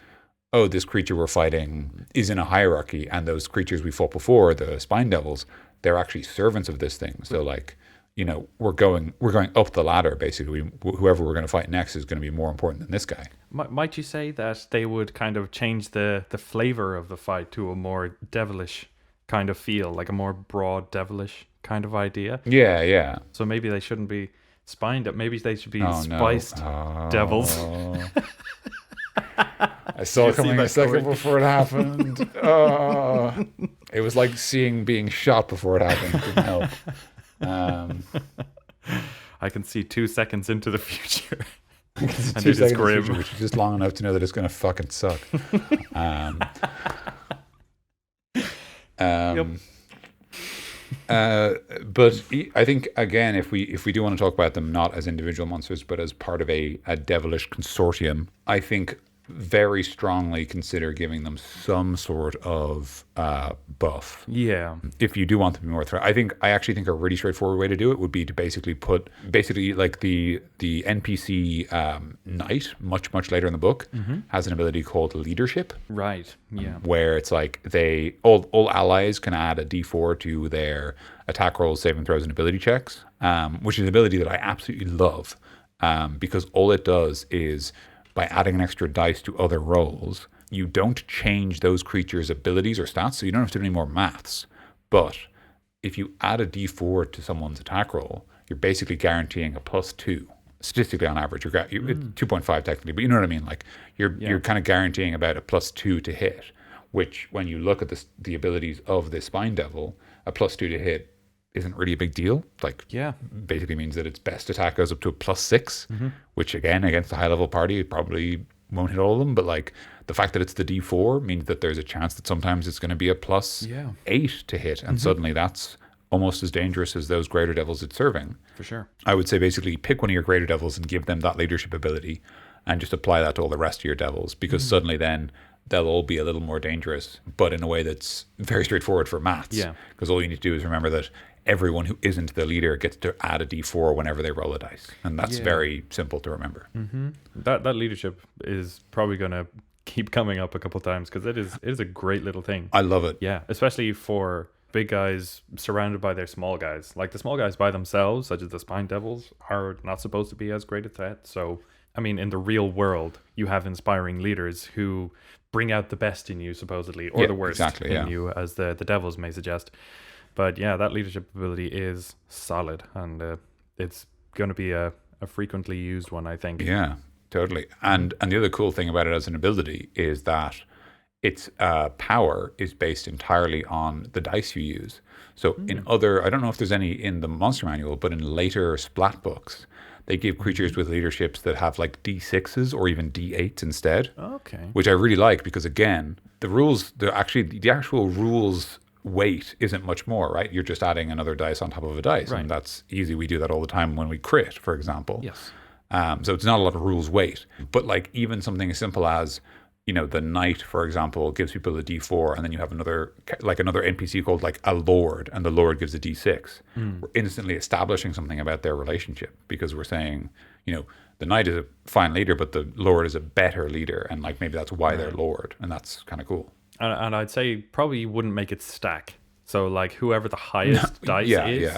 oh, this creature we're fighting is in a hierarchy, and those creatures we fought before, the spine devils, they're actually servants of this thing. So like, we're going up the ladder. Basically, whoever we're going to fight next is going to be more important than this guy. Might you say that they would kind of change the flavor of the fight to a more devilish kind of feel, like a more broad devilish kind of idea? Yeah, yeah. So maybe they shouldn't be spined up. Maybe they should be Oh, spiced devils. I saw it coming a second before it happened. It was like being shot before it happened. Didn't help. I can see 2 seconds into the future. And it is grim. Future, which is just long enough to know that it's going to fucking suck. But I think, again, if we do want to talk about them not as individual monsters but as part of a devilish consortium, I think very strongly consider giving them some sort of buff. Yeah. If you do want them to be more threat, I actually think a really straightforward way to do it would be to basically put like the NPC knight much later in the book has an ability called leadership. Right. Yeah. Where it's like all allies can add a D4 to their attack rolls, saving throws, and ability checks, which is an ability that I absolutely love, because all it does is, by adding an extra dice to other rolls, you don't change those creatures' abilities or stats, so you don't have to do any more maths. But if you add a D4 to someone's attack roll, you're basically guaranteeing a +2. Statistically, on average, it's 2.5 technically, but you know what I mean. Like you're kind of guaranteeing about a +2 to hit, which, when you look at the abilities of this Spine Devil, a +2 to hit isn't really a big deal. Like, basically means that its best attack goes up to a +6, which, again, against a high level party, it probably won't hit all of them. But like, the fact that it's the D4 means that there's a chance that sometimes it's going to be a +8 to hit, and suddenly that's almost as dangerous as those greater devils it's serving. For sure. I would say basically pick one of your greater devils and give them that leadership ability, and just apply that to all the rest of your devils, because suddenly then they'll all be a little more dangerous, but in a way that's very straightforward for maths. Yeah. Because all you need to do is remember that everyone who isn't the leader gets to add a D4 whenever they roll a dice, and that's very simple to remember. That leadership is probably going to keep coming up a couple times, because it is a great little thing. I love it. Yeah, especially for big guys surrounded by their small guys. Like, the small guys by themselves, such as the Spine Devils, are not supposed to be as great a threat. So, I mean, in the real world, you have inspiring leaders who bring out the best in you, supposedly, or the worst in you, as the devils may suggest. But yeah, that leadership ability is solid, and it's going to be a frequently used one, I think. Yeah, totally. And the other cool thing about it as an ability is that its power is based entirely on the dice you use. So in other, I don't know if there's any in the Monster Manual, but in later Splat books, they give creatures with leaderships that have like D6s or even D8s instead. Okay. Which I really like, because, again, the actual rules weight isn't much more, right? You're just adding another dice on top of a dice, right. And that's easy. We do that all the time when we crit, for example. Yes. So it's not a lot of rules weight, but like even something as simple as, the knight, for example, gives people a D4, and then you have another NPC called like a lord, and the lord gives a D6. We're instantly establishing something about their relationship, because we're saying, the knight is a fine leader, but the lord is a better leader, and like maybe that's why they're lord, and that's kind of cool. And I'd say probably you wouldn't make it stack. So like whoever the highest dice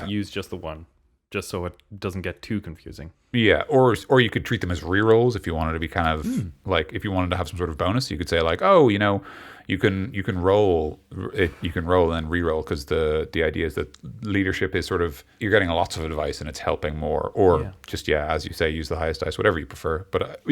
use just the one, just so it doesn't get too confusing. Yeah, or you could treat them as rerolls if you wanted to be kind of like, if you wanted to have some sort of bonus, you could say like, oh, you can roll it, you can roll and then reroll, because the idea is that leadership is sort of, you're getting lots of advice and it's helping more, or just as you say, use the highest dice, whatever you prefer. But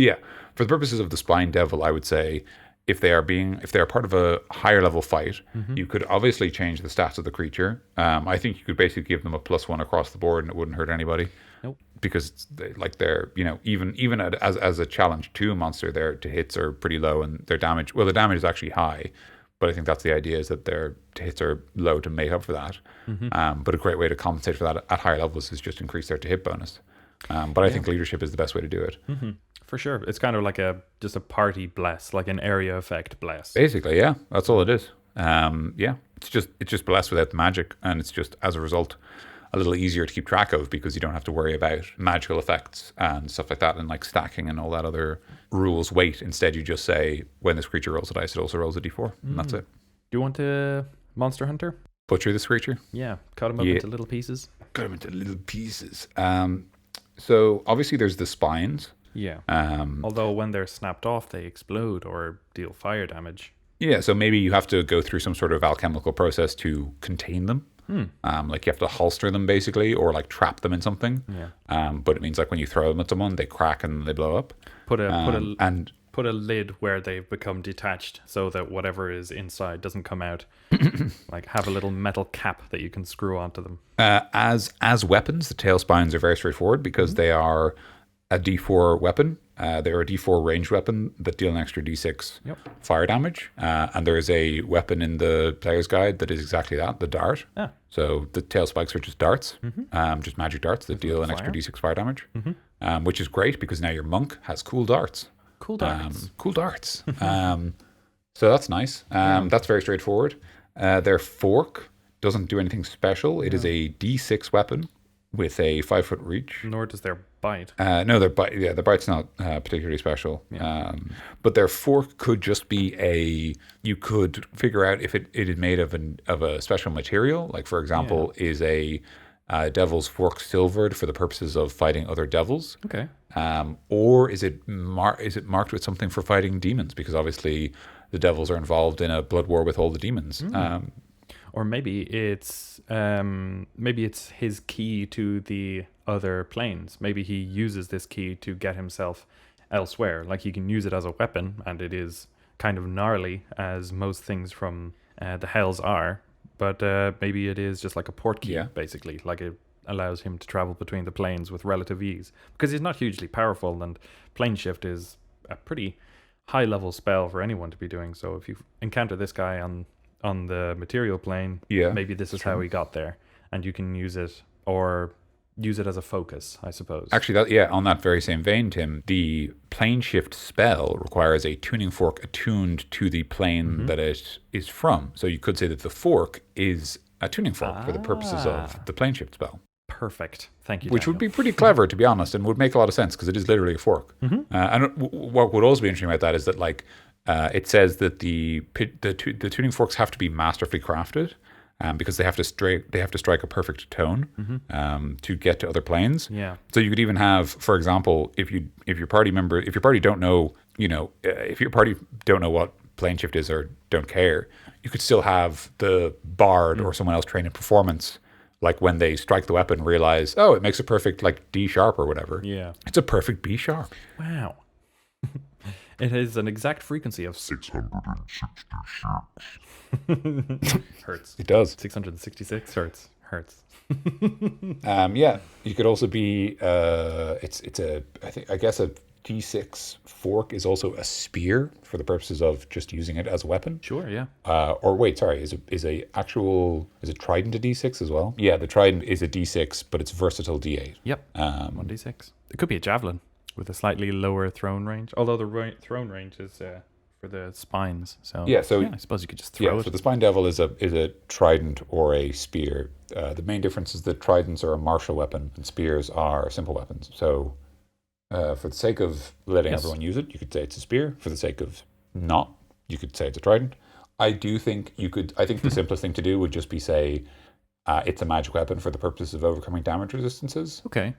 for the purposes of the Spine Devil, I would say, if they are part of a higher level fight, you could obviously change the stats of the creature. I think you could basically give them a +1 across the board, and it wouldn't hurt anybody. Nope. Because they're even as a challenge 2 monster, their to hits are pretty low, and their damage is actually high, but I think that's the idea, is that their to hits are low to make up for that. But a great way to compensate for that at higher levels is just increase their to hit bonus. But I think leadership is the best way to do it. For sure. It's kind of like just a party bless, like an area effect bless. Basically, yeah. That's all it is. It's just blessed without the magic, and it's just, as a result, a little easier to keep track of, because you don't have to worry about magical effects and stuff like that, and like stacking and all that other rules weight. Instead, you just say, when this creature rolls a dice, it also rolls a D4, and that's it. Do you want a Monster Hunter? Butcher this creature? Yeah, cut him up into little pieces. cut them into little pieces. So obviously there's the spines. Yeah. Although when they're snapped off, they explode or deal fire damage. Yeah, so maybe you have to go through some sort of alchemical process to contain them. Like you have to holster them basically, or like trap them in something. Yeah. But it means like when you throw them at someone, they crack and they blow up. Put a lid where they've become detached so that whatever is inside doesn't come out. Like have a little metal cap that you can screw onto them. As weapons, the tail spines are very straightforward because they are a D4 weapon. They're a D4 ranged weapon that deal an extra D6 fire damage. And there is a weapon in the player's guide that is exactly that, the dart. So the tail spikes are just darts, just magic darts that deal an extra D6 fire damage, which is great because now your monk has cool darts. Cool darts. Cool darts. So that's nice. That's very straightforward. Their fork doesn't do anything special. It is a D6 weapon with a 5-foot reach. Nor does their bite. No, their bite's not particularly special. But their fork could just be you could figure out if it is made of a special material. Like, for example, is a devil's fork silvered for the purposes of fighting other devils? Okay. Or is it marked with something for fighting demons? Because obviously the devils are involved in a blood war with all the demons. Or maybe it's his key to the other planes. Maybe he uses this key to get himself elsewhere. Like he can use it as a weapon, and it is kind of gnarly, as most things from the Hells are. But maybe it is just like a port key, basically. Like it allows him to travel between the planes with relative ease. Because he's not hugely powerful, and plane shift is a pretty high-level spell for anyone to be doing. So if you encounter this guy on the material plane, maybe this is how he got there, and you can use it or use it as a focus, I suppose. Actually, on that very same vein, Tim, the plane shift spell requires a tuning fork attuned to the plane that it is from. So you could say that the fork is a tuning fork for the purposes of the plane shift spell. Perfect. Thank you, Which Daniel. would be pretty clever, to be honest, and would make a lot of sense because it is literally a fork. And what would also be interesting about that is that, like, it says that the tuning forks have to be masterfully crafted, because they have to strike a perfect tone to get to other planes. Yeah. So you could even have, for example, if your party don't know, if your party don't know what plane shift is or don't care, you could still have the bard or someone else trained in performance, like when they strike the weapon, realize, oh, it makes a perfect like D sharp or whatever. Yeah. It's a perfect B sharp. Wow. It has an exact frequency of 666 hertz. It does. 666 hertz. You could also be I guess a D6 fork is also a spear for the purposes of just using it as a weapon. Sure, yeah. Or wait, sorry, is a trident a D6 as well? Yeah, the trident is a D6, but it's versatile D8. Yep. 1d6. It could be a javelin with a slightly lower thrown range, although the thrown range is for the spines. So I suppose you could just throw it. So the spine devil is a trident or a spear. The main difference is that tridents are a martial weapon and spears are simple weapons. So for the sake of letting everyone use it, you could say it's a spear. For the sake of not, you could say it's a trident. I think the simplest thing to do would just be say it's a magic weapon for the purpose of overcoming damage resistances. Okay.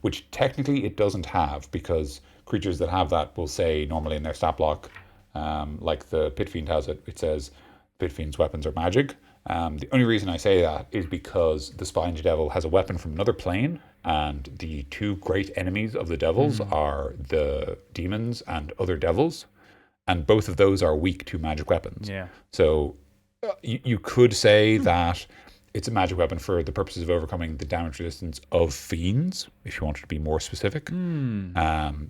Which technically it doesn't have, because creatures that have that will say normally in their stat block, like the Pit Fiend has it, it says Pit Fiend's weapons are magic. The only reason I say that is because the Spine Devil has a weapon from another plane, and the two great enemies of the devils are the demons and other devils, and both of those are weak to magic weapons. Yeah. So you could say that it's a magic weapon for the purposes of overcoming the damage resistance of fiends, if you wanted to be more specific,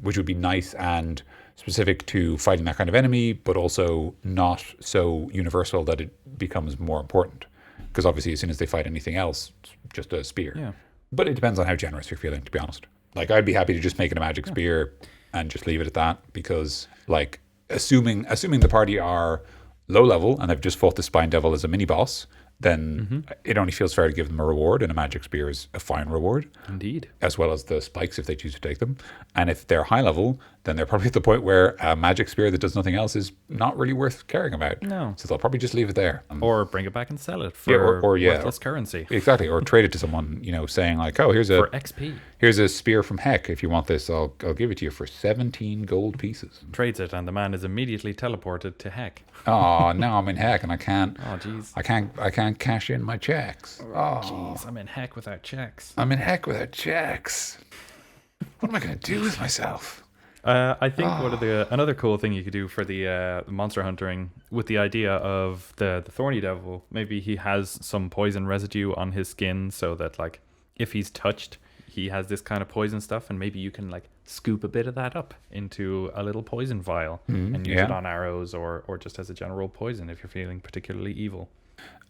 which would be nice and specific to fighting that kind of enemy, but also not so universal that it becomes more important. Because obviously as soon as they fight anything else, it's just a spear. Yeah. But it depends on how generous you're feeling, to be honest. Like, I'd be happy to just make it a magic spear and just leave it at that, because, like, assuming the party are low level and they've just fought the Spine Devil as a mini boss, then it only feels fair to give them a reward, and a magic spear is a fine reward. Indeed. As well as the spikes if they choose to take them. And if they're high level, then they're probably at the point where a magic spear that does nothing else is not really worth caring about. No. So they'll probably just leave it there. Or bring it back and sell it for worthless currency. Exactly. Or trade it to someone, saying like, oh, here's for XP. Here's a spear from Heck. If you want this, I'll give it to you for 17 gold pieces. Trades it, and the man is immediately teleported to Heck. Oh, now I'm in Heck and I can't. Oh, jeez. I can't cash in my checks. Oh, jeez. I'm in Heck without checks. I'm in Heck without checks. What am I going to do with myself? I think another cool thing you could do for the monster hunting with the idea of the thorny devil, maybe he has some poison residue on his skin, so that like if he's touched, he has this kind of poison stuff, and maybe you can like scoop a bit of that up into a little poison vial and use it on arrows or just as a general poison if you're feeling particularly evil.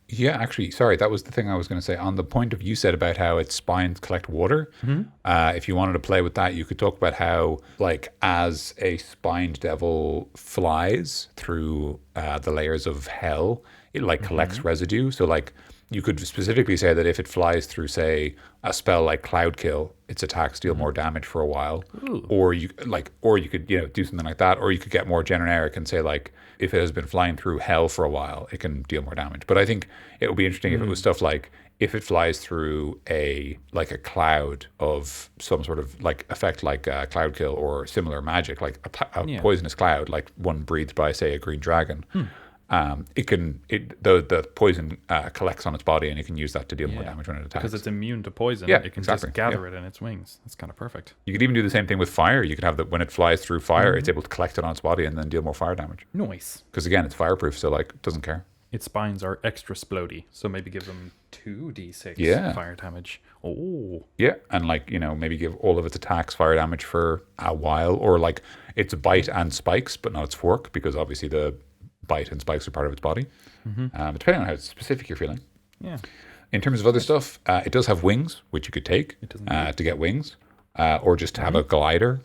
Yeah, actually, sorry, that was the thing I was going to say. On the point of you said about how its spines collect water, if you wanted to play with that, you could talk about how, like, as a spined devil flies through the layers of hell, it, like, collects residue. So, like, you could specifically say that if it flies through, say, a spell like Cloud Kill, its attacks deal more damage for a while. Ooh. Or you could, do something like that. Or you could get more generic and say, like, if it has been flying through hell for a while, it can deal more damage. But I think it would be interesting if it was stuff like, if it flies through a cloud of some sort of like effect, like Cloud Kill or similar magic, like a poisonous cloud, like one breathed by, say, a green dragon. The poison collects on its body, and it can use that to deal more damage when it attacks. Because it's immune to poison, it can just gather it in its wings. That's kind of perfect. You could even do the same thing with fire. You could have that when it flies through fire, it's able to collect it on its body and then deal more fire damage. Nice. Because again, it's fireproof, so like it doesn't care. Its spines are extra splody, so maybe give them 2d6 fire damage. Oh. Yeah, and like, maybe give all of its attacks fire damage for a while, or like its bite and spikes, but not its fork, because obviously the bite and spikes are part of its body. Depending on how specific you're feeling. Yeah. In terms of other stuff, it does have wings, which you could take to get wings, or just have a glider,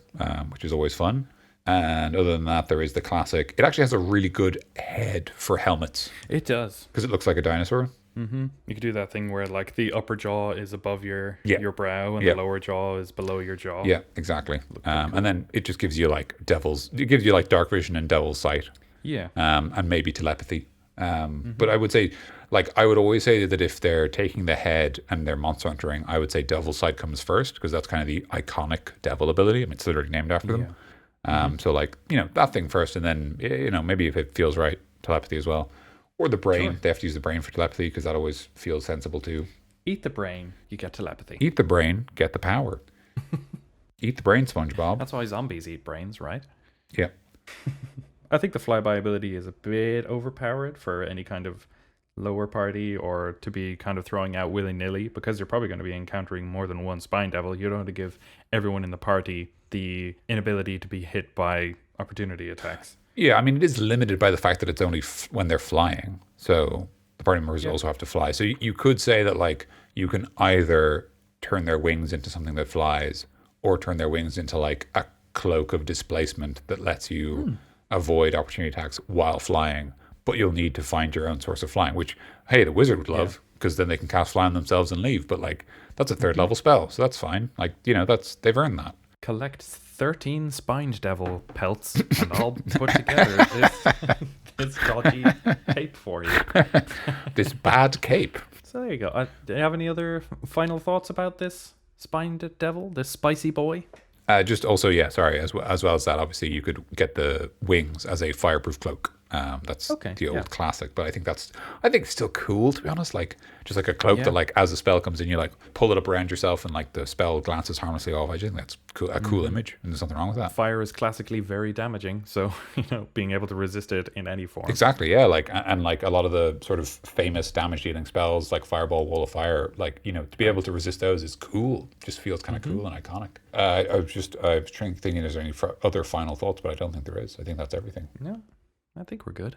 which is always fun. And other than that, there is the classic. It actually has a really good head for helmets. It does. Because it looks like a dinosaur. You could do that thing where like the upper jaw is above your brow and the lower jaw is below your jaw. Yeah, exactly. Cool. And then it just gives you like dark vision and devil's sight. Yeah. And maybe telepathy. But I would say, like, I would always say that if they're taking the head and they're monster hunting, I would say devil's sight comes first, because that's kind of the iconic devil ability. I mean, it's literally named after them. So like, that thing first, and then, maybe if it feels right, telepathy as well. Or the brain. They have to use the brain for telepathy, because that always feels sensible too. Eat the brain, you get telepathy. Eat the brain, get the power. Eat the brain, SpongeBob. That's why zombies eat brains, right? Yeah. I think the flyby ability is a bit overpowered for any kind of lower party, or to be kind of throwing out willy-nilly, because you're probably going to be encountering more than one spine devil. You don't want to give everyone in the party the inability to be hit by opportunity attacks. Yeah, I mean, it is limited by the fact that it's only when they're flying. So the party members also have to fly. So you could say that, like, you can either turn their wings into something that flies, or turn their wings into, like, a cloak of displacement that lets you avoid opportunity attacks while flying. But you'll need to find your own source of flying, which, hey, the wizard would love, because then they can cast fly on themselves and leave. But, like, that's a third level spell, so that's fine. Like, they've earned that. Collect 13 spined devil pelts, and I'll put together this dodgy cape for you. This bad cape. So there you go. Do you have any other final thoughts about this spined devil, this spicy boy? Just also, as well as that, obviously you could get the wings as a fireproof cloak. That's the old classic, but I think it's still cool, to be honest. Like, just like a cloak that, like, as a spell comes in, you like pull it up around yourself, and like the spell glances harmlessly off. I just think that's cool, a cool image, and there's nothing wrong with that. Fire is classically very damaging, so being able to resist it in any form. Exactly, yeah. Like, and like a lot of the sort of famous damage dealing spells, like Fireball, Wall of Fire, like, to be able to resist those is cool. Just feels kind of cool and iconic. I was thinking, is there any other final thoughts? But I don't think there is. I think that's everything. No. I think we're good.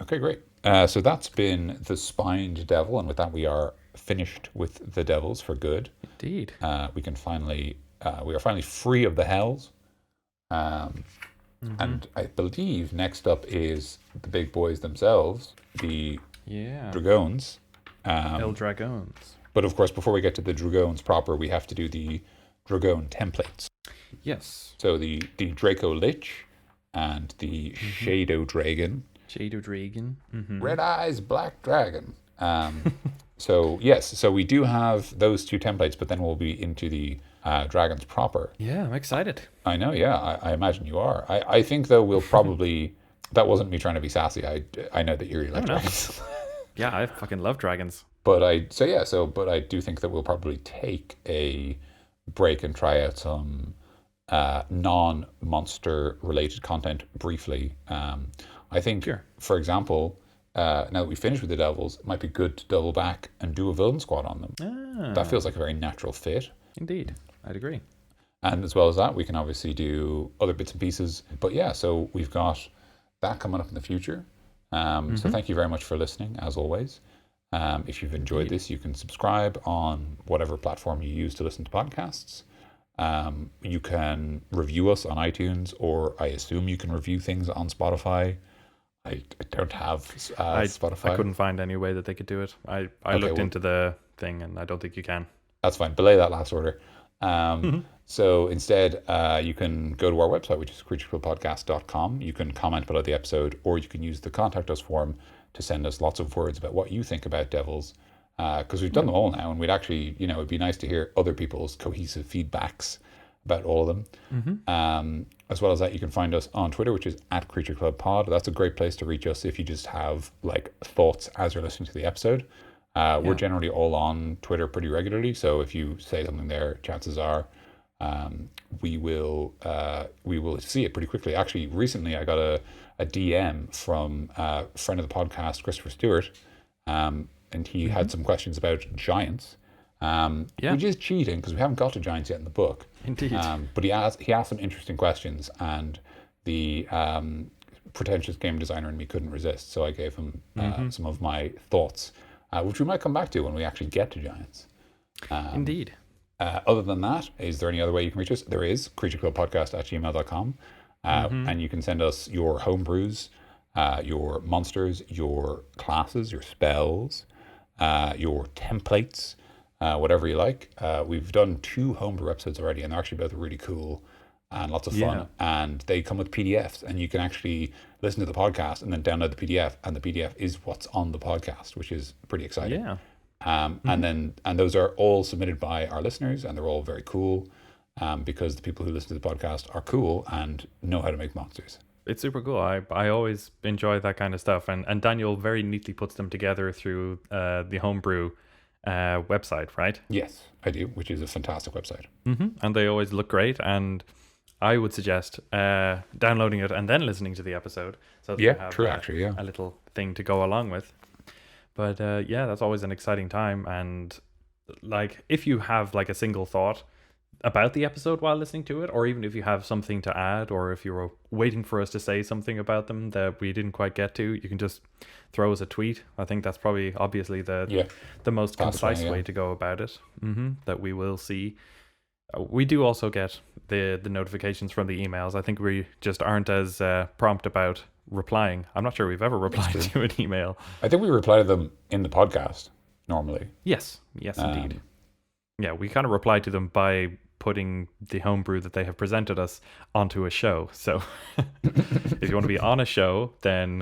Okay, great. So that's been the spined devil, and with that we are finished with the devils for good. Indeed. We are finally free of the hells. And I believe next up is the big boys themselves, the dragoons. El Dragons. But of course, before we get to the Dragons proper, we have to do the Dragon templates. Yes. So the Draco Lich and the Shadow Dragon. Shadow Dragon. Mm-hmm. Red Eyes Black Dragon. So yes, so we do have those two templates, but then we'll be into the dragons proper. Yeah, I'm excited. I know, yeah, I imagine you are. I think though we'll probably that wasn't me trying to be sassy. I know that you really like dragons. Yeah, I fucking love dragons. But I do think that we'll probably take a break and try out some non-monster related content briefly. I think, for example, now that we finished with the devils, it might be good to double back and do a villain squad on them. That feels like a very natural fit. Indeed, I'd agree. And as well as that, we can obviously do other bits and pieces. But yeah, so we've got that coming up in the future. So thank you very much for listening, as always. If you've enjoyed this, you can subscribe on whatever platform you use to listen to podcasts. You can review us on iTunes, or I assume you can review things on Spotify. I don't have Spotify. I couldn't find any way that they could do it. I looked into the thing, and I don't think you can. That's fine. Belay that last order. So instead, you can go to our website, which is creaturequillpodcast.com. You can comment below the episode, or you can use the contact us form to send us lots of words about what you think about devils. Because we've done them all now, and we'd actually, it'd be nice to hear other people's cohesive feedbacks about all of them. As well as that, you can find us on Twitter, which is @CreatureClubPod. That's a great place to reach us if you just have thoughts as you're listening to the episode. We're generally all on Twitter pretty regularly, so if you say something there, chances are we will see it pretty quickly. Actually, recently I got a DM from a friend of the podcast, Christopher Stewart, and he had some questions about giants. Which is cheating because we haven't got to giants yet in the book. Indeed. But he asked some interesting questions, and the pretentious game designer in me couldn't resist, so I gave him some of my thoughts, which we might come back to when we actually get to giants. Indeed. Other than that, is there any other way you can reach us? There is creatureclubpodcast@gmail.com, and you can send us your homebrews, your monsters, your classes, your spells, your templates, whatever you like. We've done 2 homebrew episodes already, and they're actually both really cool and lots of fun. And they come with PDFs, and you can actually listen to the podcast and then download the PDF, and the PDF is what's on the podcast, which is pretty exciting. Yeah. And those are all submitted by our listeners, and they're all very cool, because the people who listen to the podcast are cool and know how to make monsters. It's super cool. I always enjoy that kind of stuff, and Daniel very neatly puts them together through the homebrew website, right? Yes, I do, which is a fantastic website. And they always look great, and I would suggest downloading it and then listening to the episode, so that you have a little thing to go along with. But that's always an exciting time. And if you have a single thought about the episode while listening to it, or even if you have something to add, or if you were waiting for us to say something about them that we didn't quite get to, you can just throw us a tweet. I think that's probably obviously the most concise way to go about it, that we will see. We do also get the notifications from the emails. I think we just aren't as prompt about replying. I'm not sure we've ever replied to an email. I think we reply to them in the podcast normally. Yes, indeed. Yeah, we kind of reply to them by putting the homebrew that they have presented us onto a show. So if you want to be on a show, then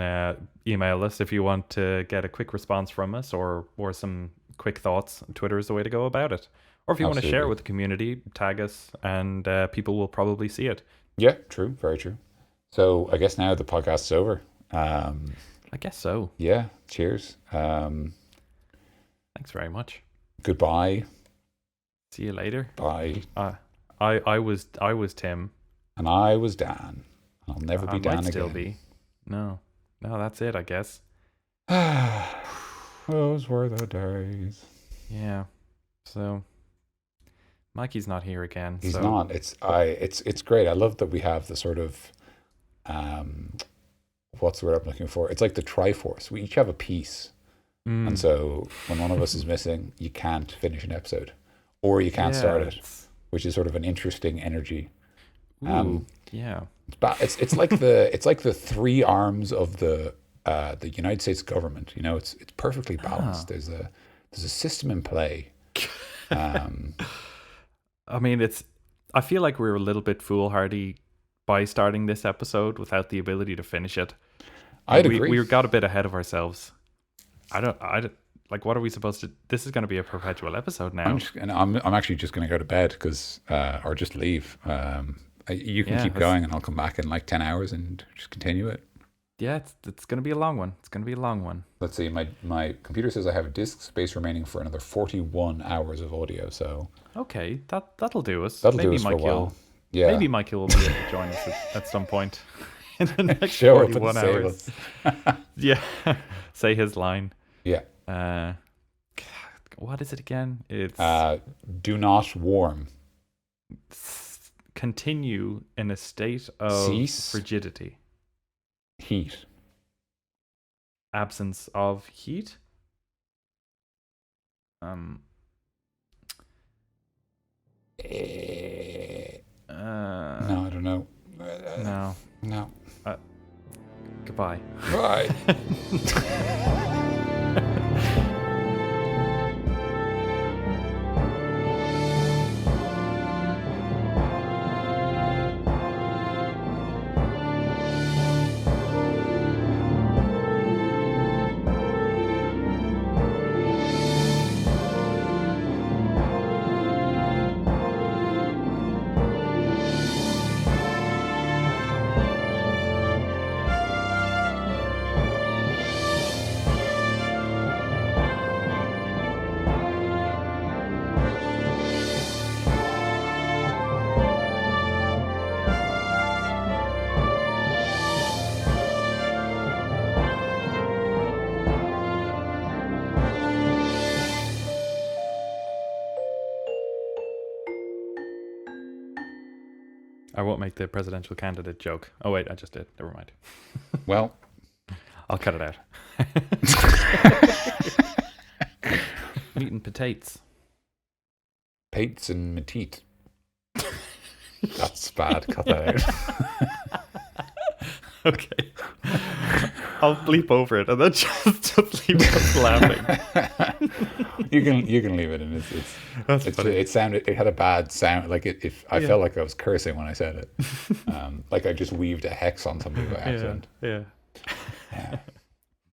email us. If you want to get a quick response from us or some quick thoughts, Twitter is the way to go about it. Or if you want to share with the community, tag us, and people will probably see it. Yeah, true. Very true. So I guess now the podcast is over. I guess so. Yeah. Cheers. Thanks very much. Goodbye. See you later. Bye. I was Tim. And I was Dan. I'll never be Dan again. I might still be. No, that's it, I guess. Those were the days. Yeah. So Mikey's not here again. He's not. It's great. I love that we have the sort of what's the word I'm looking for? It's like the Triforce. We each have a piece. And so when one of us is missing, you can't finish an episode. Or you can't start it, which is sort of an interesting energy. It's like the 3 arms of the United States government. It's perfectly balanced. There's a system in play. I mean, I feel like we were a little bit foolhardy by starting this episode without the ability to finish it. I'd agree. We got a bit ahead of ourselves. I don't like, what are we supposed to? This is going to be a perpetual episode now. I'm actually just going to go to bed because, or just leave. You can keep going, and I'll come back in like 10 hours and just continue it. Yeah, it's going to be a long one. It's going to be a long one. Let's see. My computer says I have disk space remaining for another 41 hours of audio. So okay, that'll do us. That'll do us for a while. Yeah. Maybe Michael will be able to join us at some point in the next Show 41 up and hours. Yeah, say his line. Yeah. What is it again? It's do not warm. Continue in a state of Cease. frigidity. Heat. Absence of heat. No, I don't know. No. Goodbye. Bye. I won't make the presidential candidate joke. Oh wait, I just did. Never mind. Well, I'll cut it out. Meat and potatoes. Pates and Matite. That's bad. Cut that out. Okay. I'll bleep over it and then just leave us laughing. You can leave it, and it had a bad sound. Like I felt like I was cursing when I said it. Like I just weaved a hex on somebody by accident. Yeah.